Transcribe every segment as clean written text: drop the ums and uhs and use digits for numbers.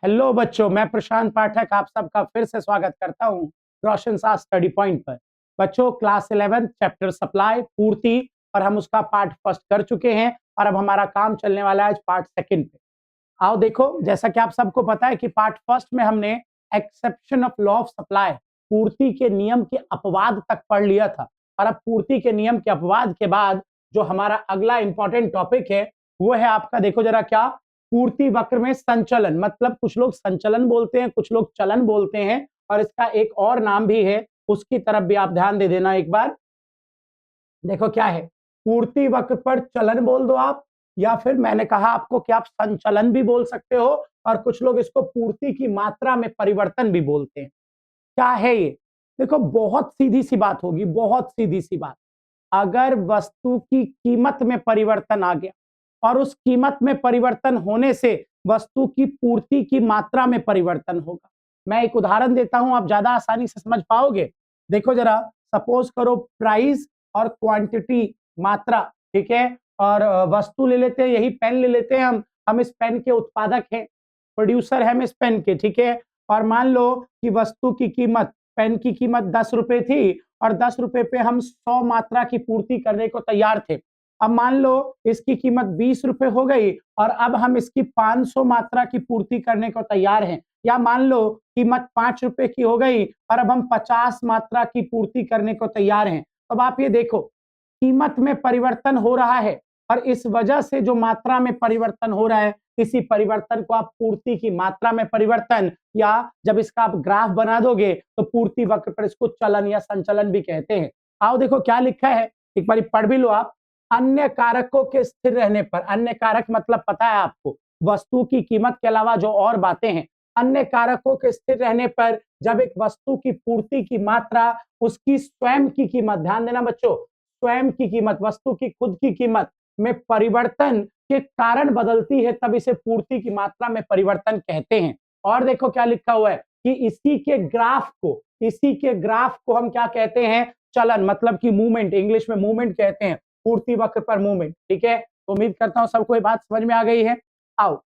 Hello बच्चों, मैं प्रशांत पाठक आप सबका फिर से स्वागत करता हूं रोशन सा स्टडी पॉइंट पर। बच्चों, क्लास 11 चैप्टर सप्लाई पूर्ति और हम उसका पार्ट फर्स्ट कर चुके हैं और अब हमारा काम चलने वाला है आज पार्ट सेकंड पे। आओ देखो, जैसा कि आप सबको पता है कि पार्ट फर्स्ट में हमने exception of law of supply, पूर्ति के नियम के अपवाद तक पढ़ लिया था। और अब पूर्ति के नियम के अपवाद के बाद जो हमारा अगला इंपॉर्टेंट टॉपिक है वो है आपका, देखो जरा क्या, पूर्ति वक्र में संचलन। मतलब कुछ लोग संचलन बोलते हैं, कुछ लोग चलन बोलते हैं, और इसका एक और नाम भी है, उसकी तरफ भी आप ध्यान दे देना एक बार। देखो क्या है, पूर्ति वक्र पर चलन बोल दो आप, या फिर मैंने कहा आपको कि आप संचलन भी बोल सकते हो, और कुछ लोग इसको पूर्ति की मात्रा में परिवर्तन भी बोलते हैं। क्या है ये? देखो, बहुत सीधी सी बात होगी, बहुत सीधी सी बात। अगर वस्तु की कीमत में परिवर्तन आ गया और उस कीमत में परिवर्तन होने से वस्तु की पूर्ति की मात्रा में परिवर्तन होगा। मैं एक उदाहरण देता हूं, आप ज्यादा आसानी से समझ पाओगे। देखो जरा, सपोज करो प्राइस और क्वांटिटी, मात्रा, ठीक है, और वस्तु ले लेते हैं, यही पेन ले लेते हैं हम इस पेन के उत्पादक हैं, प्रोड्यूसर है हम इस पेन के, ठीक है। और मान लो कि वस्तु की कीमत, पेन की कीमत 10 रुपए थी और 10 रुपए पे हम 100 मात्रा की पूर्ति करने को तैयार थे। अब मान लो इसकी कीमत 20 रुपए हो गई और अब हम इसकी 500 मात्रा की पूर्ति करने को तैयार हैं। या मान लो कीमत 5 रुपए की हो गई और अब हम 50 मात्रा की पूर्ति करने को तैयार हैं। अब आप ये देखो, कीमत में परिवर्तन हो रहा है और इस वजह से जो मात्रा में परिवर्तन हो रहा है, इसी परिवर्तन को आप पूर्ति की मात्रा में परिवर्तन, या जब इसका आप ग्राफ बना दोगे तो पूर्ति वक्र पर इसको चलन या संचलन भी कहते हैं। आओ देखो क्या लिखा है, एक बार पढ़ भी लो आप। अन्य कारकों के स्थिर रहने पर, अन्य कारक मतलब पता है आपको, वस्तु की कीमत के अलावा जो और बातें हैं, अन्य कारकों के स्थिर रहने पर जब एक वस्तु की पूर्ति की मात्रा उसकी स्वयं की कीमत, ध्यान देना बच्चों, स्वयं की कीमत, वस्तु की खुद की कीमत में परिवर्तन के कारण बदलती है, तब इसे पूर्ति की मात्रा में परिवर्तन कहते हैं। और देखो क्या लिखा हुआ है कि इसी के ग्राफ को हम क्या कहते हैं, चलन, मतलब कि मूवमेंट, इंग्लिश में मूवमेंट कहते हैं, पूर्ति वक्र पर मूवमेंट, ठीक है। तो उम्मीद करता हूं सबको ये बात समझ में आ गई है। आओ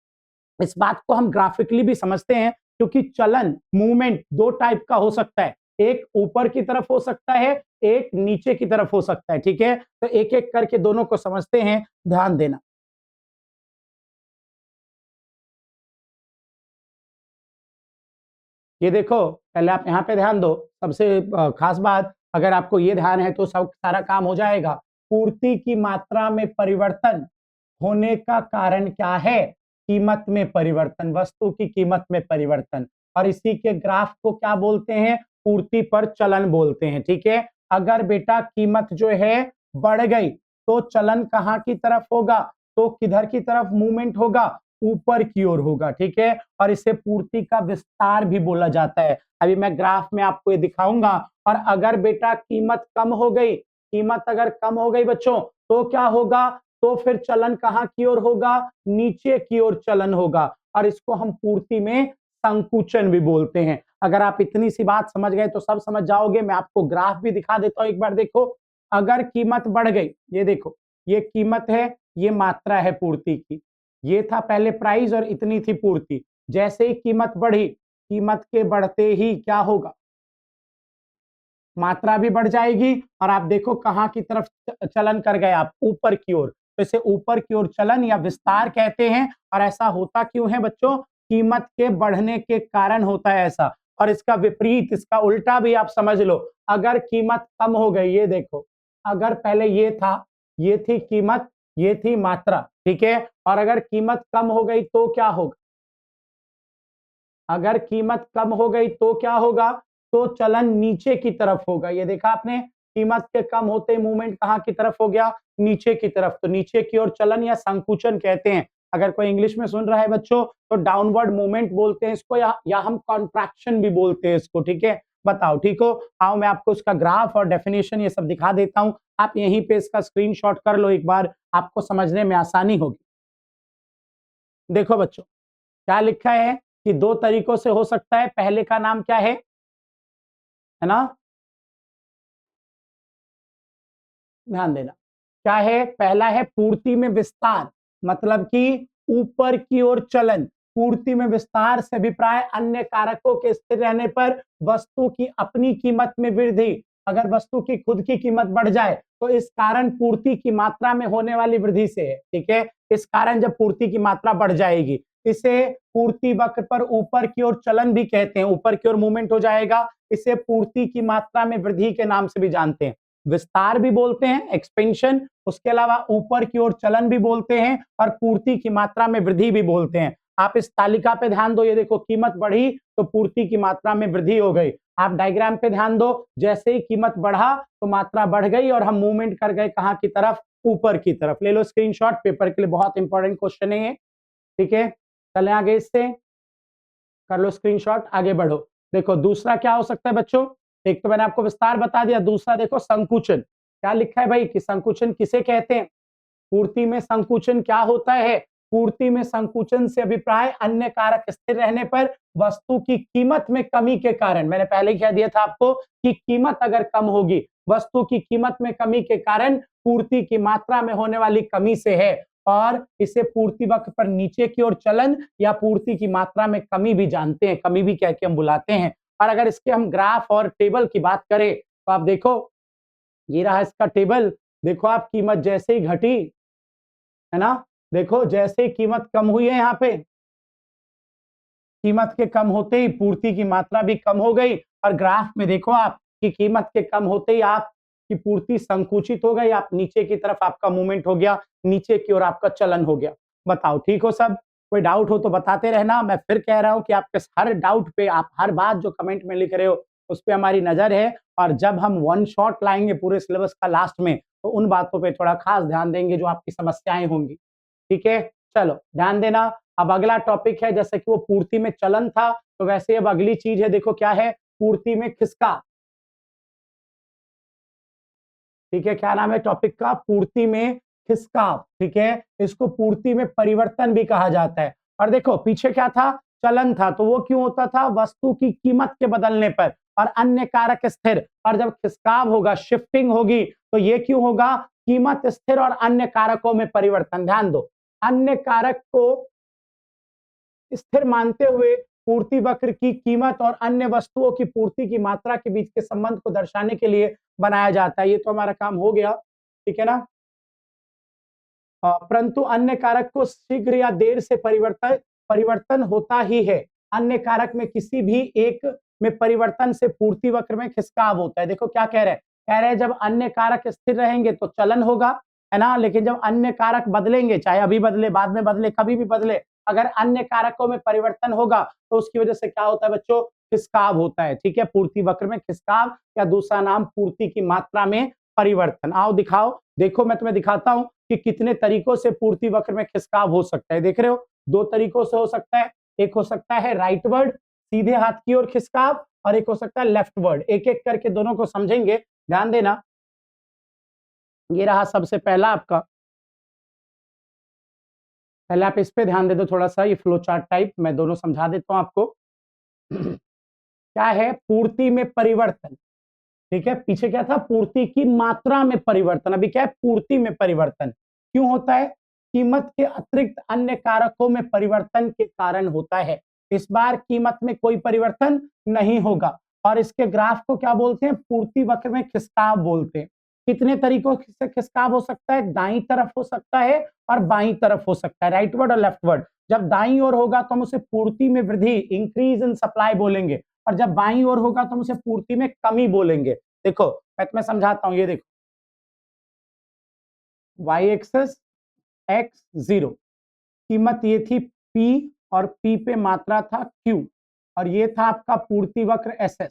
इस बात को हम ग्राफिकली भी समझते हैं, क्योंकि चलन, मूवमेंट दो टाइप का हो सकता है, एक ऊपर की तरफ हो सकता है, एक नीचे की तरफ हो सकता है, ठीक है। तो एक एक करके दोनों को समझते हैं, ध्यान देना। ये देखो, पहले आप यहाँ पे ध्यान दो, सबसे खास बात, अगर आपको ये ध्यान है तो सब सारा काम हो जाएगा। पूर्ति की मात्रा में परिवर्तन होने का कारण क्या है? कीमत में परिवर्तन, वस्तु की कीमत में परिवर्तन, और इसी के ग्राफ को क्या बोलते हैं? पूर्ति पर चलन बोलते हैं, ठीक है। अगर बेटा कीमत जो है बढ़ गई तो चलन कहाँ की तरफ होगा? तो किधर की तरफ मूवमेंट होगा? ऊपर की ओर होगा, ठीक है। और इसे पूर्ति का विस्तार भी बोला जाता है। अभी मैं ग्राफ में आपको ये दिखाऊंगा। और अगर बेटा कीमत कम हो गई, कीमत अगर कम हो गई बच्चों, तो क्या होगा? तो फिर चलन कहाँ की ओर होगा? नीचे की ओर चलन होगा, और इसको हम पूर्ति में संकुचन भी बोलते हैं। अगर आप इतनी सी बात समझ गए तो सब समझ जाओगे। मैं आपको ग्राफ भी दिखा देता हूं, एक बार देखो। अगर कीमत बढ़ गई, ये देखो, ये कीमत है, ये मात्रा है पूर्ति की, ये था पहले प्राइस और इतनी थी पूर्ति। जैसे ही कीमत बढ़ी, कीमत के बढ़ते ही क्या होगा? मात्रा भी बढ़ जाएगी, और आप देखो कहां की तरफ चलन कर गए आप, ऊपर की ओर। तो इसे ऊपर की ओर चलन या विस्तार कहते हैं। और ऐसा होता क्यों है बच्चों? कीमत के बढ़ने के कारण होता है ऐसा। और इसका विपरीत, इसका उल्टा भी आप समझ लो। अगर कीमत कम हो गई, ये देखो, अगर पहले ये था, ये थी कीमत, ये थी मात्रा, ठीक है। और अगर कीमत कम हो गई तो क्या होगा? अगर कीमत कम हो गई तो क्या होगा? तो चलन नीचे की तरफ होगा। ये देखा आपने, कीमत के कम होते मूवमेंट कहां की तरफ हो गया? नीचे की तरफ। तो नीचे की ओर चलन या संकुचन कहते हैं। अगर कोई इंग्लिश में सुन रहा है बच्चों, तो डाउनवर्ड मूवमेंट बोलते हैं इसको, या हम कॉन्ट्रैक्शन भी बोलते हैं इसको, ठीक है। बताओ ठीक हो? आओ मैं आपको इसका ग्राफ और डेफिनेशन ये सब दिखा देता हूं। आप यहीं पे इसका स्क्रीनशॉट कर लो एक बार, आपको समझने में आसानी होगी। देखो बच्चों, क्या लिखा है कि दो तरीकों से हो सकता है। पहले का नाम क्या है ना? ध्यान देना, क्या है? पहला है पूर्ति में विस्तार, मतलब कि ऊपर की ओर चलन। पूर्ति में विस्तार से अभिप्राय अन्य कारकों के स्थिर रहने पर वस्तु की अपनी कीमत में वृद्धि। अगर वस्तु की खुद की कीमत बढ़ जाए तो इस कारण पूर्ति की मात्रा में होने वाली वृद्धि से है। ठीक है, इस कारण जब पूर्ति की मात्रा बढ़ जाएगी, इसे पूर्ति वक्र पर ऊपर की ओर चलन भी कहते हैं। ऊपर की ओर मूवमेंट हो जाएगा, इसे पूर्ति की मात्रा में वृद्धि के नाम से भी जानते हैं। विस्तार भी बोलते हैं, एक्सपेंशन, उसके अलावा ऊपर की ओर चलन भी बोलते हैं और पूर्ति की मात्रा में वृद्धि भी बोलते हैं। आप इस तालिका पे ध्यान दो, ये देखो कीमत बढ़ी तो पूर्ति की मात्रा में वृद्धि हो गई। आप डायग्राम पे ध्यान दो, जैसे ही कीमत बढ़ा तो मात्रा बढ़ गई और हम मूवमेंट कर गए कहां की तरफ, ऊपर की तरफ। ले लो स्क्रीनशॉट, पेपर के लिए बहुत इंपॉर्टेंट क्वेश्चन है ये। ठीक है, चले आगे, इससे कर लो स्क्रीनशॉट, आगे बढ़ो। देखो दूसरा क्या हो सकता है बच्चों, एक तो मैंने आपको विस्तार बता दिया, दूसरा देखो संकुचन। क्या लिखा है भाई कि संकुचन किसे कहते हैं? पूर्ति में संकुचन क्या होता है? पूर्ति में संकुचन से अभिप्राय अन्य कारक स्थिर रहने पर वस्तु की कीमत में कमी के कारण, मैंने पहले कह दिया था आपको कि कीमत अगर कम होगी, वस्तु की कीमत में कमी के कारण पूर्ति की मात्रा में होने वाली कमी से है। और इसे पूर्ति वक्र पर नीचे की ओर चलन या पूर्ति की मात्रा में कमी भी जानते हैं, कमी भी कह के हम बुलाते हैं। और अगर इसके हम ग्राफ और टेबल की बात करें तो आप देखो, ये रहा इसका टेबल। देखो आप, कीमत जैसे ही घटी, है ना, देखो जैसे ही कीमत कम हुई है, यहाँ पे कीमत के कम होते ही पूर्ति की मात्रा भी कम हो गई। और ग्राफ में देखो आप कि कीमत के कम होते ही आपकी पूर्ति संकुचित हो गई, आप नीचे की तरफ आपका मूवमेंट हो गया, नीचे की ओर आपका चलन हो गया। बताओ ठीक हो सब? कोई डाउट हो तो बताते रहना। मैं फिर कह रहा हूं कि आपके हर डाउट पे, आप हर बात जो कमेंट में लिख रहे हो उस पे हमारी नजर है। और जब हम वन शॉट लाएंगे पूरे सिलेबस का लास्ट में, तो उन बातों पे थोड़ा खास ध्यान देंगे जो आपकी समस्याएं होंगी। ठीक है, चलो ध्यान देना। अब अगला टॉपिक है, जैसे कि वो पूर्ति में चलन था, तो वैसे अब अगली चीज है, देखो क्या है, पूर्ति में खिसकाव। ठीक है, क्या नाम है टॉपिक का? पूर्ति में खिसकाव। ठीक है, इसको पूर्ति में परिवर्तन भी कहा जाता है। और देखो पीछे क्या था, चलन था, तो वो क्यों होता था? वस्तु की कीमत के बदलने पर और अन्य कारक स्थिर। और जब खिसकाव होगा, शिफ्टिंग होगी, तो ये क्यों होगा? कीमत स्थिर और अन्य कारकों में परिवर्तन। ध्यान दो, अन्य कारक को स्थिर मानते हुए पूर्ति वक्र की कीमत और अन्य वस्तुओं की पूर्ति की मात्रा के बीच के संबंध को दर्शाने के लिए बनाया जाता है। ये तो हमारा काम हो गया, ठीक है ना। परंतु अन्य कारक को शीघ्र या देर से परिवर्तन परिवर्तन होता ही है। अन्य कारक में किसी भी एक में परिवर्तन से पूर्ति वक्र में खिसकाव होता है। देखो क्या कह रहे हैं, कह रहे हैं जब अन्य कारक स्थिर रहेंगे तो चलन होगा, है ना, लेकिन जब अन्य कारक बदलेंगे, चाहे अभी बदले, बाद में बदले, कभी भी बदले, अगर अन्य कारकों में परिवर्तन होगा तो उसकी वजह से क्या होता है बच्चों? खिसकाव होता है। ठीक है, पूर्ति वक्र में खिसकाव, या दूसरा नाम पूर्ति की मात्रा में परिवर्तन। आओ दिखाओ, देखो मैं तुम्हें दिखाता हूं कि कितने तरीकों से पूर्ति वक्र में खिसकाव हो सकता है। देख रहे हो, दो तरीकों से हो सकता है। एक हो सकता है राइटवर्ड, सीधे हाथ की ओर खिसकाव, और एक हो सकता है लेफ्टवर्ड। एक एक करके दोनों को समझेंगे, ध्यान देना। ये रहा सबसे पहला आपका, पहले आप इस पे ध्यान दे दो थोड़ा सा, ये फ्लो चार्ट टाइप, मैं दोनों समझा देता हूं आपको। क्या है? पूर्ति में परिवर्तन। ठीक है, पीछे क्या था? पूर्ति की मात्रा में परिवर्तन। अभी क्या है? पूर्ति में परिवर्तन। क्यों होता है? कीमत के अतिरिक्त अन्य कारकों में परिवर्तन के कारण होता है। इस बार कीमत में कोई परिवर्तन नहीं होगा, और इसके ग्राफ को क्या बोलते हैं? पूर्ति वक्र में खिसकाव बोलते हैं। कितने तरीकों से खिसकाव हो सकता है? दाईं तरफ हो सकता है और बाईं तरफ हो सकता है, राइटवर्ड और लेफ्टवर्ड। जब दाईं ओर होगा तो हम उसे पूर्ति में वृद्धि, इंक्रीज इन सप्लाई बोलेंगे, और जब बाईं ओर होगा तो हम उसे पूर्ति में कमी बोलेंगे। देखो मैं तुम्हें समझाता हूं, ये देखो, y एक्सेस x0, कीमत ये थी p, और p पे मात्रा था q, और ये था आपका पूर्ति वक्र ss।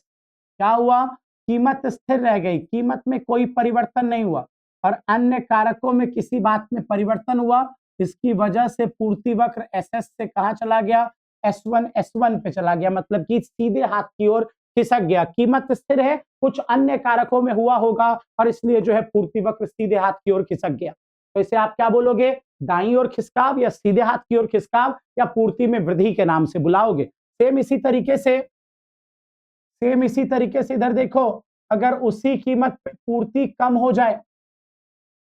क्या हुआ? कीमत स्थिर रह गई, कीमत में कोई परिवर्तन नहीं हुआ, और अन्य कारकों में किसी बात में परिवर्तन हुआ। इसकी वजह से पूर्ति वक्र ss से कहां चला गया? S1 पे चला गया, मतलब कि सीधे हाथ की ओर खिसक गया। कीमत स्थिर है, कुछ अन्य कारकों में हुआ होगा, और इसलिए जो है पूर्ति वक्र सीधे हाथ की ओर खिसक गया। तो इसे आप क्या बोलोगे? दाईं ओर खिसकाव, या सीधे हाथ की ओर खिसकाव, या पूर्ति में वृद्धि के नाम से बुलाओगे। सेम इसी तरीके से इधर देखो, अगर उसी कीमत पे पूर्ति कम हो जाए,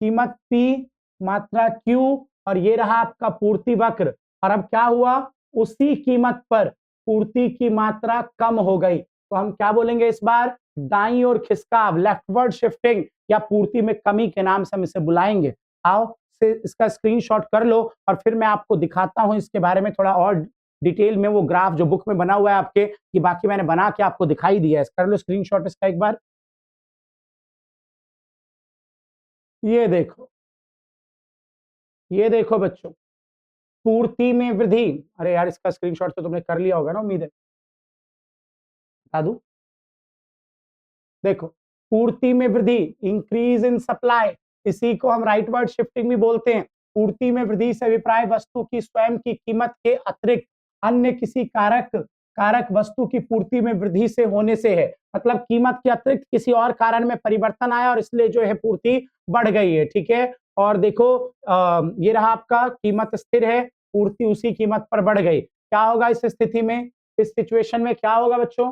कीमत P, मात्रा Q, और ये रहा आपका पूर्ति वक्र, और अब क्या हुआ? उसी कीमत पर पूर्ति की मात्रा कम हो गई, तो हम क्या बोलेंगे इस बार? दाईं ओर खिसकाव, लेफ्टवर्ड शिफ्टिंग, या पूर्ति में कमी के नाम से हम इसे बुलाएंगे। आओ से इसका स्क्रीनशॉट कर लो और फिर मैं आपको दिखाता हूं इसके बारे में थोड़ा और डिटेल में, वो ग्राफ जो बुक में बना हुआ है आपके, कि बाकी मैंने बना के आपको दिखाई दिया है। कर लो स्क्रीनशॉट इसका एक बार। ये देखो, ये देखो बच्चों, पूर्ति में वृद्धि। अरे यार, इसका स्क्रीनशॉट तो तुमने कर लिया होगा ना, उम्मीद है। बता दूं? देखो, पूर्ति में वृद्धि, इंक्रीज इन सप्लाई, इसी को हम राइटवर्ड शिफ्टिंग भी बोलते हैं। पूर्ति में वृद्धि से अभिप्राय वस्तु की स्वयं की कीमत के अतिरिक्त अन्य किसी कारक कारक वस्तु की पूर्ति में वृद्धि से होने से है। मतलब कीमत के अतिरिक्त किसी और कारण में परिवर्तन आया और इसलिए जो है पूर्ति बढ़ गई है। ठीक है, और देखो ये रहा आपका, कीमत स्थिर है, पूर्ति उसी कीमत पर बढ़ गई। क्या होगा इस स्थिति में, इस सिचुएशन में क्या होगा बच्चों?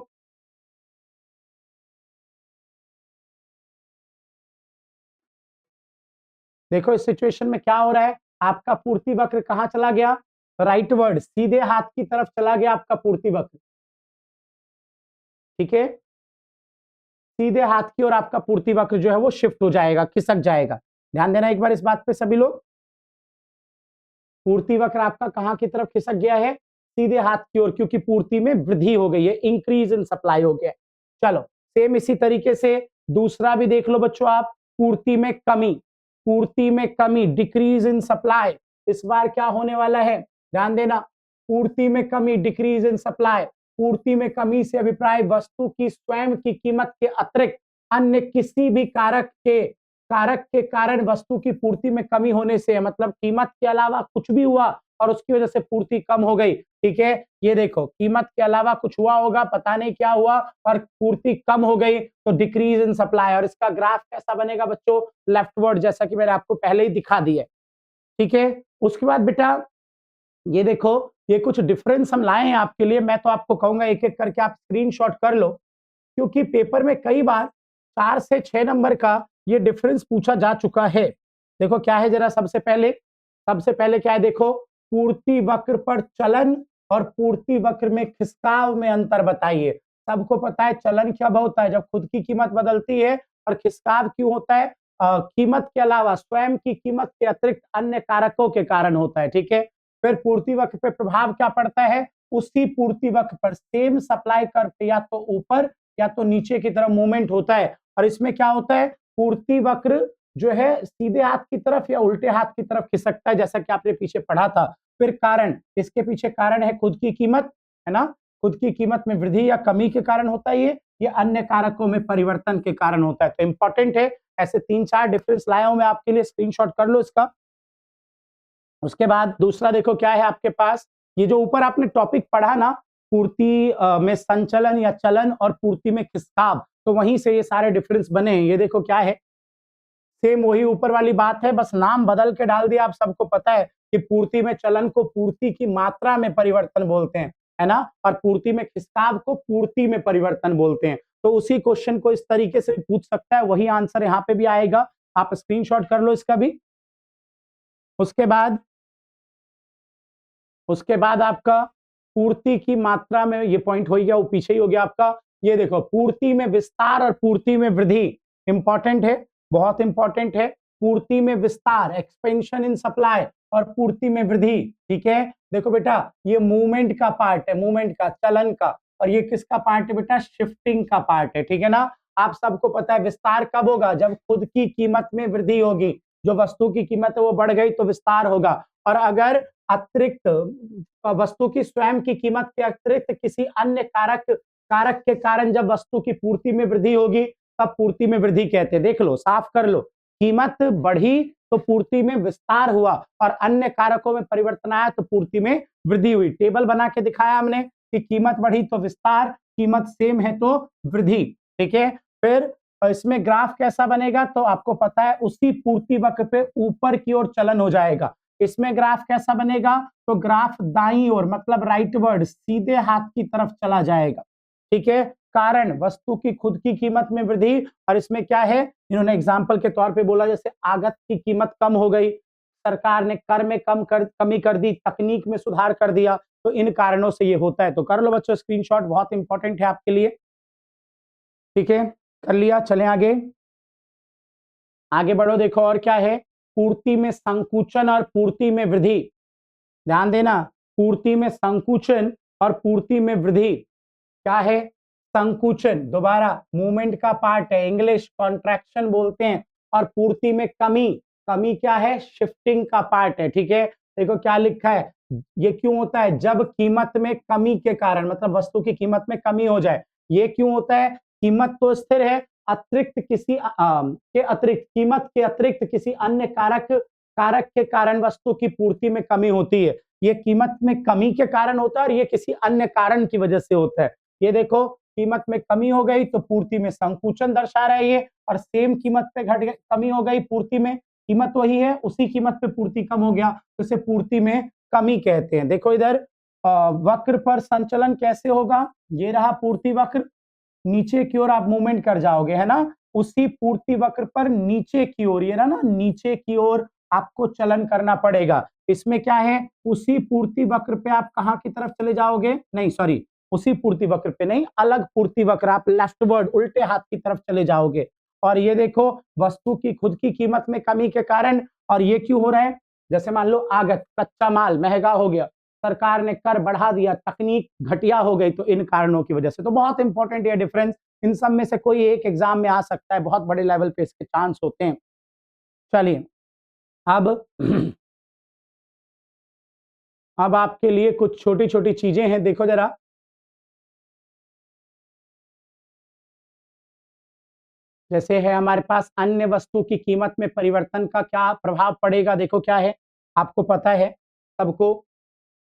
देखो इस सिचुएशन में क्या हो रहा है, आपका पूर्ति वक्र कहां चला गया? राइटवर्ड, सीधे हाथ की तरफ चला गया आपका पूर्ति वक्र। ठीक है, सीधे हाथ की ओर आपका पूर्ति वक्र जो है वो शिफ्ट हो जाएगा, खिसक जाएगा। ध्यान देना एक बार इस बात पे सभी लोग। पूर्ति वक्र आपका कहां की तरफ खिसक गया है? सीधे हाथ की ओर, क्योंकि पूर्ति में वृद्धि हो गई है, इंक्रीज इन सप्लाई हो गया। चलो सेम इसी तरीके से दूसरा भी देख लो बच्चों आप, पूर्ति में कमी, पूर्ति में कमी, डिक्रीज इन सप्लाई। इस बार क्या होने वाला है, ध्यान देना, पूर्ति में कमी, डिक्रीज इन सप्लाई। पूर्ति में कमी से अभिप्राय वस्तु की स्वयं की कीमत के अतिरिक्त अन्य किसी भी कारक के कारण वस्तु की पूर्ति में कमी होने से है। मतलब कीमत के अलावा कुछ भी हुआ और उसकी वजह से पूर्ति कम हो गई। ठीक है, ये देखो, कीमत के अलावा कुछ हुआ होगा, पता नहीं क्या हुआ, और पूर्ति कम हो गई, तो डिक्रीज इन सप्लाई। और इसका ग्राफ कैसा बनेगा बच्चों? लेफ्टवर्ड, जैसा कि मैंने आपको पहले ही दिखा दिया। ठीक है, उसके बाद बेटा ये देखो, ये कुछ डिफरेंस हम लाए हैं आपके लिए। मैं तो आपको कहूंगा एक एक करके आप स्क्रीनशॉट कर लो, क्योंकि पेपर में कई बार 4 से 6 नंबर का ये डिफरेंस पूछा जा चुका है। देखो क्या है, जरा सबसे पहले क्या है, देखो, पूर्ति वक्र पर चलन और पूर्ति वक्र में खिसकाव में अंतर बताइए। सबको पता है चलन कब होता है, जब खुद की कीमत बदलती है, और खिसकाव क्यों होता है? कीमत के अलावा स्वयं की कीमत के अतिरिक्त अन्य कारकों के कारण होता है। ठीक है, फिर पूर्ति वक्र पे प्रभाव क्या पड़ता है? उसी पूर्ति वक्र पर सेम सप्लाई कर्व पे या तो ऊपर या तो नीचे की तरफ मूवमेंट होता है। और इसमें क्या होता है, पूर्ति वक्र जो है सीधे हाथ की तरफ या उल्टे हाथ की तरफ खिसकता है, जैसा कि आपने पीछे पढ़ा था। फिर कारण, इसके पीछे कारण है खुद की कीमत, है ना, खुद की कीमत में वृद्धि या कमी के कारण होता है ये अन्य कारकों में परिवर्तन के कारण होता है। तो इंपॉर्टेंट है, ऐसे 3-4 डिफरेंस लाया हूं मैं आपके लिए, स्क्रीनशॉट कर लो इसका। उसके बाद दूसरा देखो क्या है आपके पास, ये जो ऊपर आपने टॉपिक पढ़ा ना, पूर्ति में संचलन या चलन और पूर्ति में खिसकाव, तो वहीं से ये सारे डिफरेंस बने हैं। ये देखो क्या है, सेम वही ऊपर वाली बात है, बस नाम बदल के डाल दिया। आप सबको पता है कि पूर्ति में चलन को पूर्ति की मात्रा में परिवर्तन बोलते हैं, है ना, और पूर्ति में खिसकाव को पूर्ति में परिवर्तन बोलते हैं। तो उसी क्वेश्चन को इस तरीके से पूछ सकता है, वही आंसर यहाँ पे भी आएगा। आप स्क्रीनशॉट कर लो इसका भी। उसके बाद आपका पूर्ति की मात्रा में, ये पॉइंट हो गया, वो पीछे ही हो गया आपका। ये देखो, पूर्ति में विस्तार और पूर्ति में वृद्धि, इंपॉर्टेंट है, बहुत इंपॉर्टेंट है। पूर्ति में विस्तार, एक्सपेंशन इन सप्लाई, और पूर्ति में वृद्धि। ठीक है, देखो बेटा, ये मूवमेंट का पार्ट है, मूवमेंट का, चलन का, और ये किसका पार्ट है बेटा? शिफ्टिंग का पार्ट है। ठीक है ना, आप सबको पता है विस्तार कब होगा? जब खुद की कीमत में वृद्धि होगी, जो वस्तु की कीमत है वो बढ़ गई तो विस्तार होगा। और अगर अतिरिक्त वस्तु की स्वयं की कीमत के अतिरिक्त किसी अन्य कारक के कारण जब वस्तु की पूर्ति में वृद्धि होगी, तब पूर्ति में वृद्धि कहते हैं। देख लो, साफ कर लो, कीमत बढ़ी तो पूर्ति में विस्तार हुआ, और अन्य कारकों में परिवर्तन आया तो पूर्ति में वृद्धि हुई। टेबल बना के दिखाया हमने कि कीमत बढ़ी तो विस्तार, कीमत सेम है तो वृद्धि। ठीक है, फिर इसमें ग्राफ कैसा बनेगा? तो आपको पता है उसी पूर्ति वक्र पे ऊपर की ओर चलन हो जाएगा। इसमें ग्राफ कैसा बनेगा? तो ग्राफ दाईं ओर, मतलब राइटवर्ड, सीधे हाथ की तरफ चला जाएगा। ठीक है, कारण वस्तु की खुद की कीमत में वृद्धि, और इसमें क्या है, इन्होंने एग्जांपल के तौर पे बोला, जैसे आगत की कीमत कम हो गई, सरकार ने कर में कमी कर दी, तकनीक में सुधार कर दिया, तो इन कारणों से ये होता है। तो कर लो बच्चों स्क्रीनशॉट, बहुत इंपॉर्टेंट है आपके लिए। ठीक है, कर लिया, चलें आगे। आगे बढ़ो, देखो और क्या है, पूर्ति में संकुचन और पूर्ति में वृद्धि। ध्यान देना, पूर्ति में संकुचन और पूर्ति में वृद्धि क्या है? संकुचन, दोबारा मूवमेंट का पार्ट है, इंग्लिश कॉन्ट्रैक्शन बोलते हैं। और पूर्ति में कमी, कमी क्या है? शिफ्टिंग का पार्ट है। ठीक है, देखो क्या लिखा है, ये क्यों होता है? जब कीमत में कमी के कारण, मतलब वस्तु की कीमत में कमी हो जाए। ये क्यों होता है? कीमत तो स्थिर है, अतिरिक्त किसी के अतिरिक्त, कीमत के अतिरिक्त किसी अन्य कारक के कारण वस्तु की पूर्ति में कमी होती है। ये कीमत में कमी के कारण होता है और ये किसी अन्य कारण की वजह से होता है। ये देखो, कीमत में कमी हो गई तो पूर्ति में संकुचन दर्शा रहा है ये, और सेम कीमत पे घट गई, कमी हो गई पूर्ति में, कीमत वही है, उसी कीमत पे पूर्ति कम हो गया, तो इसे पूर्ति में कमी कहते हैं। देखो इधर वक्र पर संचलन कैसे होगा? ये रहा पूर्ति वक्र, नीचे की ओर आप मूवमेंट कर जाओगे, है ना? उसी पूर्ति वक्र पर नीचे की ओर, ये रहा ना, नीचे की ओर आपको चलन करना पड़ेगा। इसमें क्या है, उसी पूर्ति वक्र पे आप कहां की तरफ चले जाओगे? नहीं सॉरी, उसी पूर्ति वक्र पे नहीं, अलग पूर्ति वक्र, आप लेफ्टवर्ड, उल्टे हाथ की तरफ चले जाओगे। और ये देखो, वस्तु की खुद की कीमत में कमी के कारण, और ये क्यों हो रहा है? जैसे मान लो आगत, कच्चा माल महंगा हो गया, सरकार ने कर बढ़ा दिया, तकनीक घटिया हो गई, तो इन कारणों की वजह से। तो बहुत इंपॉर्टेंट ये डिफरेंस, इन सब में से कोई एक एग्जाम में आ सकता है, बहुत बड़े लेवल पे इसके चांस होते हैं। चलिए अब अब आपके लिए कुछ छोटी छोटी चीजें हैं, देखो जरा। जैसे है हमारे पास अन्य वस्तु की कीमत में परिवर्तन का क्या प्रभाव पड़ेगा? देखो क्या है, आपको पता है सबको,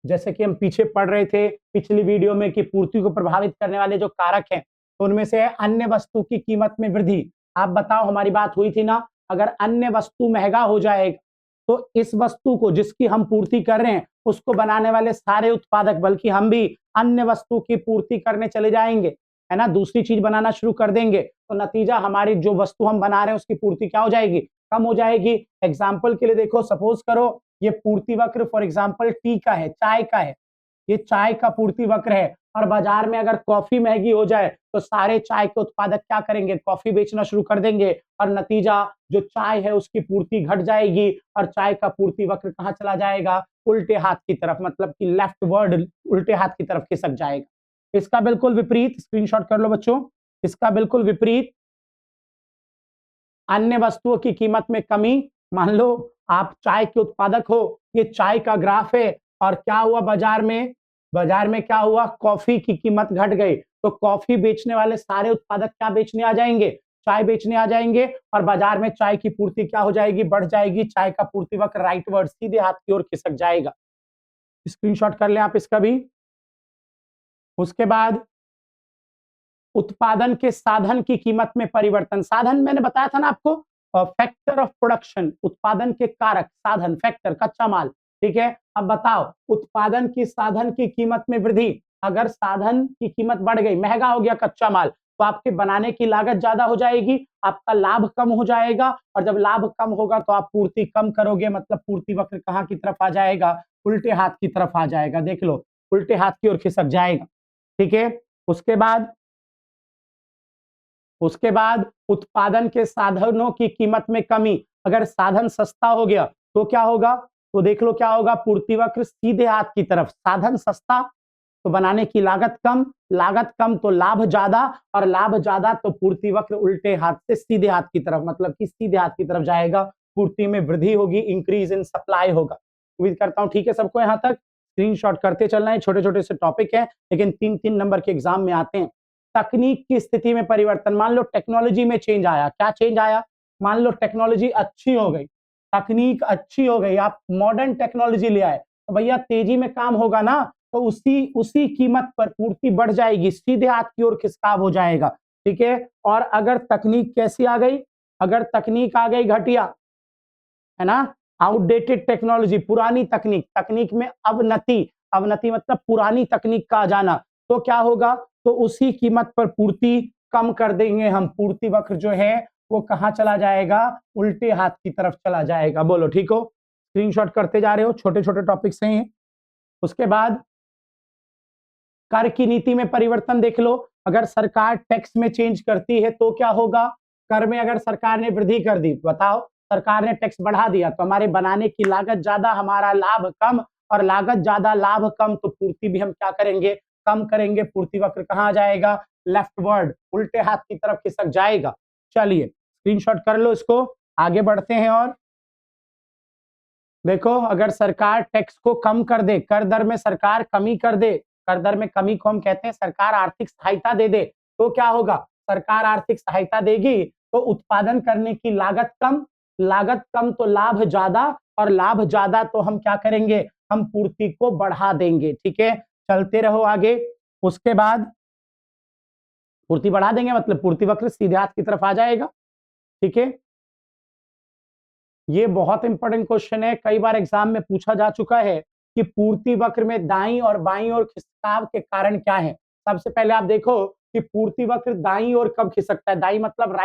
जैसे कि हम पीछे पढ़ रहे थे पिछली वीडियो में कि पूर्ति को प्रभावित करने वाले जो कारक हैं, तो उनमें से है अन्य वस्तु की कीमत में वृद्धि। आप बताओ, हमारी बात हुई थी ना, अगर अन्य वस्तु महंगा हो जाएगा तो इस वस्तु को जिसकी हम पूर्ति कर रहे हैं उसको बनाने वाले सारे उत्पादक, बल्कि हम भी अन्य वस्तु की पूर्ति करने चले जाएंगे, है ना, दूसरी चीज बनाना शुरू कर देंगे, तो नतीजा हमारी जो वस्तु हम बना रहे हैं उसकी पूर्ति क्या हो जाएगी? कम हो जाएगी। एग्जाम्पल के लिए देखो, सपोज करो ये पूर्ति वक्र फॉर एग्जाम्पल टी का है, चाय का है, ये चाय का पूर्ति वक्र है, और बाजार में अगर कॉफी महंगी हो जाए तो सारे चाय के उत्पादक क्या करेंगे? कॉफी बेचना शुरू कर देंगे, और नतीजा जो चाय है उसकी पूर्ति घट जाएगी, और चाय का पूर्ति वक्र कहां चला जाएगा? उल्टे हाथ की तरफ, मतलब कि लेफ्ट वर्ड, उल्टे हाथ की तरफ खिसक जाएगा। इसका बिल्कुल विपरीत, स्क्रीनशॉट कर लो बच्चों, इसका बिल्कुल विपरीत, अन्य वस्तुओं की कीमत में कमी। मान लो आप चाय के उत्पादक हो, ये चाय का ग्राफ है, और क्या हुआ बाजार में? बाजार में क्या हुआ? कॉफी की कीमत घट गई, तो कॉफी बेचने वाले सारे उत्पादक क्या बेचने आ जाएंगे? चाय बेचने आ जाएंगे, और बाजार में चाय की पूर्ति क्या हो जाएगी? बढ़ जाएगी, चाय का पूर्ति वक्र राइटवर्ड सीधे हाथ की ओर खिसक जाएगा। स्क्रीनशॉट कर लें आप इसका भी। उसके बाद उत्पादन के साधन की कीमत में परिवर्तन। साधन मैंने बताया था ना आपको, फैक्टर ऑफ प्रोडक्शन, उत्पादन के कारक, साधन, फैक्टर, कच्चा माल। ठीक है, अब बताओ, उत्पादन की साधन की कीमत में वृद्धि, अगर साधन की कीमत बढ़ गई, महंगा हो गया कच्चा माल, तो आपके बनाने की लागत ज्यादा हो जाएगी, आपका लाभ कम हो जाएगा, और जब लाभ कम होगा तो आप पूर्ति कम करोगे, मतलब पूर्ति वक्र कहां की तरफ आ जाएगा? उल्टे हाथ की तरफ आ जाएगा। देख लो, उल्टे हाथ की ओर खिसक जाएगा। ठीक है, उसके बाद उत्पादन के साधनों की कीमत में कमी, अगर साधन सस्ता हो गया तो क्या होगा? तो देख लो क्या होगा, पूर्ति वक्र सीधे हाथ की तरफ, साधन सस्ता तो बनाने की लागत कम तो लाभ ज्यादा, और लाभ ज्यादा तो पूर्ति वक्र उल्टे हाथ से सीधे हाथ की तरफ, मतलब कि सीधे हाथ की तरफ जाएगा, पूर्ति में वृद्धि होगी, इंक्रीज इन सप्लाई होगा। उम्मीद करता हूं ठीक है सबको, यहां तक स्क्रीनशॉट करते चलना है, छोटे छोटे से टॉपिक है लेकिन 3-3 नंबर के एग्जाम में आते हैं। तकनीक की स्थिति में परिवर्तन, मान लो टेक्नोलॉजी में चेंज आया, क्या चेंज आया? मान लो टेक्नोलॉजी अच्छी हो गई, तकनीक अच्छी हो गई, आप मॉडर्न टेक्नोलॉजी ले आए, तो भैया तेजी में काम होगा ना, तो उसी उसी कीमत पर पूर्ति बढ़ जाएगी, सीधे हाथ की ओर खिसकाव हो जाएगा। ठीक है, और अगर तकनीक कैसी आ गई? अगर तकनीक आ गई घटिया, है ना, आउटडेटेड टेक्नोलॉजी, पुरानी तकनीक, तकनीक में अवनति, अवनति मतलब पुरानी तकनीक का आ जाना, तो क्या होगा? तो उसी कीमत पर पूर्ति कम कर देंगे हम, पूर्ति वक्र जो है वो कहां चला जाएगा? उल्टे हाथ की तरफ चला जाएगा। बोलो ठीक हो? स्क्रीनशॉट करते जा रहे हो, छोटे छोटे टॉपिक से हैं। उसके बाद कर की नीति में परिवर्तन देख लो। अगर सरकार टैक्स में चेंज करती है तो क्या होगा? कर में अगर सरकार ने वृद्धि कर दी, बताओ सरकार ने टैक्स बढ़ा दिया तो हमारे बनाने की लागत ज्यादा, हमारा लाभ कम, और लागत ज्यादा लाभ कम तो पूर्ति भी हम क्या करेंगे? कम करेंगे। पूर्ति वक्र कहाँ जाएगा? लेफ्टवर्ड, उल्टे हाथ की तरफ खिसक जाएगा। चलिए स्क्रीनशॉट कर लो इसको, आगे बढ़ते हैं। और देखो अगर सरकार टैक्स को कम कर दे, कर दर में सरकार कमी कर दे, कर दर में कमी को हम कहते हैं सरकार आर्थिक सहायता दे दे, तो क्या होगा? सरकार आर्थिक सहायता देगी तो उत्पादन करने की लागत कम तो लाभ ज्यादा, और लाभ ज्यादा तो हम क्या करेंगे? हम पूर्ति को बढ़ा देंगे। ठीक है, चलते रहो आगे। उसके बाद पूर्ति बढ़ा देंगे मतलब पूर्ति वक्र सीधे हाथ की तरफ आ जाएगा। ठीक है, ये बहुत इंपॉर्टेंट क्वेश्चन है, कई बार एग्जाम में पूछा जा चुका है कि पूर्ति वक्र में दाईं और बाईं ओर खिसकाव के कारण क्या है। सबसे पहले आप देखो कि पूर्ति वक्र दाईं ओर कब खिसकता है? दाईं मतलब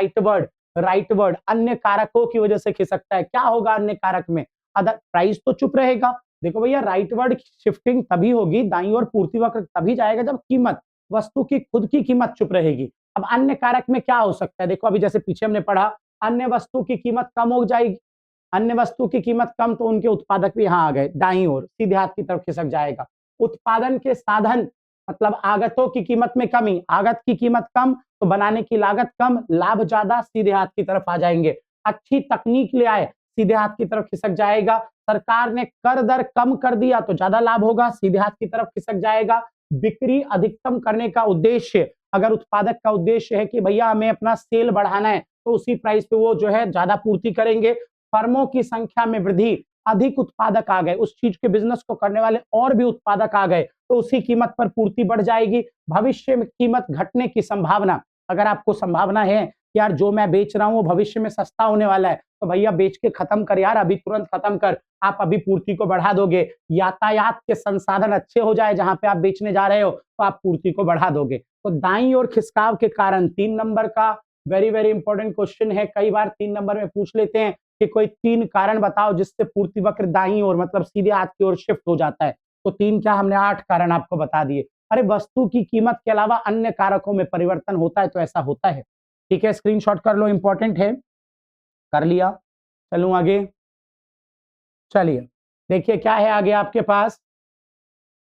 राइटवर्ड अन्य कारकों की वजह से खिसकता है। क्या होगा अन्य कारक में? अदर प्राइस तो चुप रहेगा। देखो भैया, राइटवर्ड शिफ्टिंग तभी होगी, दाईं ओर पूर्ति वक्र तभी जाएगा जब कीमत, वस्तु की खुद की कीमत चुप रहेगी। अब अन्य कारक में क्या हो सकता है? देखो अभी जैसे पीछे हमने पढ़ा, अन्य वस्तु की कीमत कम हो जाएगी, अन्य वस्तु की कीमत कम तो उनके उत्पादक भी यहाँ आ गए, दाईं ओर सीधे हाथ की तरफ खिसक जाएगा। उत्पादन के साधन मतलब आगतों की कीमत में कमी, आगत की कीमत कम तो बनाने की लागत कम, लाभ ज्यादा, सीधे हाथ की तरफ आ जाएंगे। अच्छी तकनीक ले आए, सीधे हाथ की तरफ खिसक जाएगा। सरकार ने कर दर कम कर दिया तो ज्यादा लाभ होगा, सीधे हाथ की तरफ खिसक जाएगा। बिक्री अधिकतम करने का उद्देश्य, अगर उत्पादक का उद्देश्य है कि भैया हमें अपना सेल बढ़ाना है तो उसी प्राइस पे वो जो है ज्यादा पूर्ति करेंगे। फर्मों की संख्या में वृद्धि, अधिक उत्पादक आ गए, उस चीज के बिजनेस को करने वाले और भी उत्पादक आ गए तो उसी कीमत पर पूर्ति बढ़ जाएगी। भविष्य में कीमत घटने की संभावना, अगर आपको संभावना है कि यार जो मैं बेच रहा हूं वो भविष्य में सस्ता होने वाला है तो भैया बेच के खत्म कर यार, अभी तुरंत खत्म कर, आप अभी पूर्ति को बढ़ा दोगे। यातायात के संसाधन अच्छे हो जाए जहां पे आप बेचने जा रहे हो तो आप पूर्ति को बढ़ा दोगे। तो दाईं ओर खिसकाव के कारण 3 नंबर का वेरी वेरी इंपॉर्टेंट क्वेश्चन है, कई बार 3 नंबर में पूछ लेते हैं कि कोई 3 कारण बताओ जिससे पूर्ति वक्र दाईं ओर मतलब सीधे हाथ की ओर शिफ्ट हो जाता है। तो 3 क्या, हमने 8 कारण आपको बता दिए। अरे वस्तु की कीमत के अलावा अन्य कारकों में परिवर्तन होता है तो ऐसा होता है। ठीक है, स्क्रीनशॉट कर लो, इंपॉर्टेंट है। कर लिया, चलूं आगे। चलिए देखिए क्या है आगे आपके पास।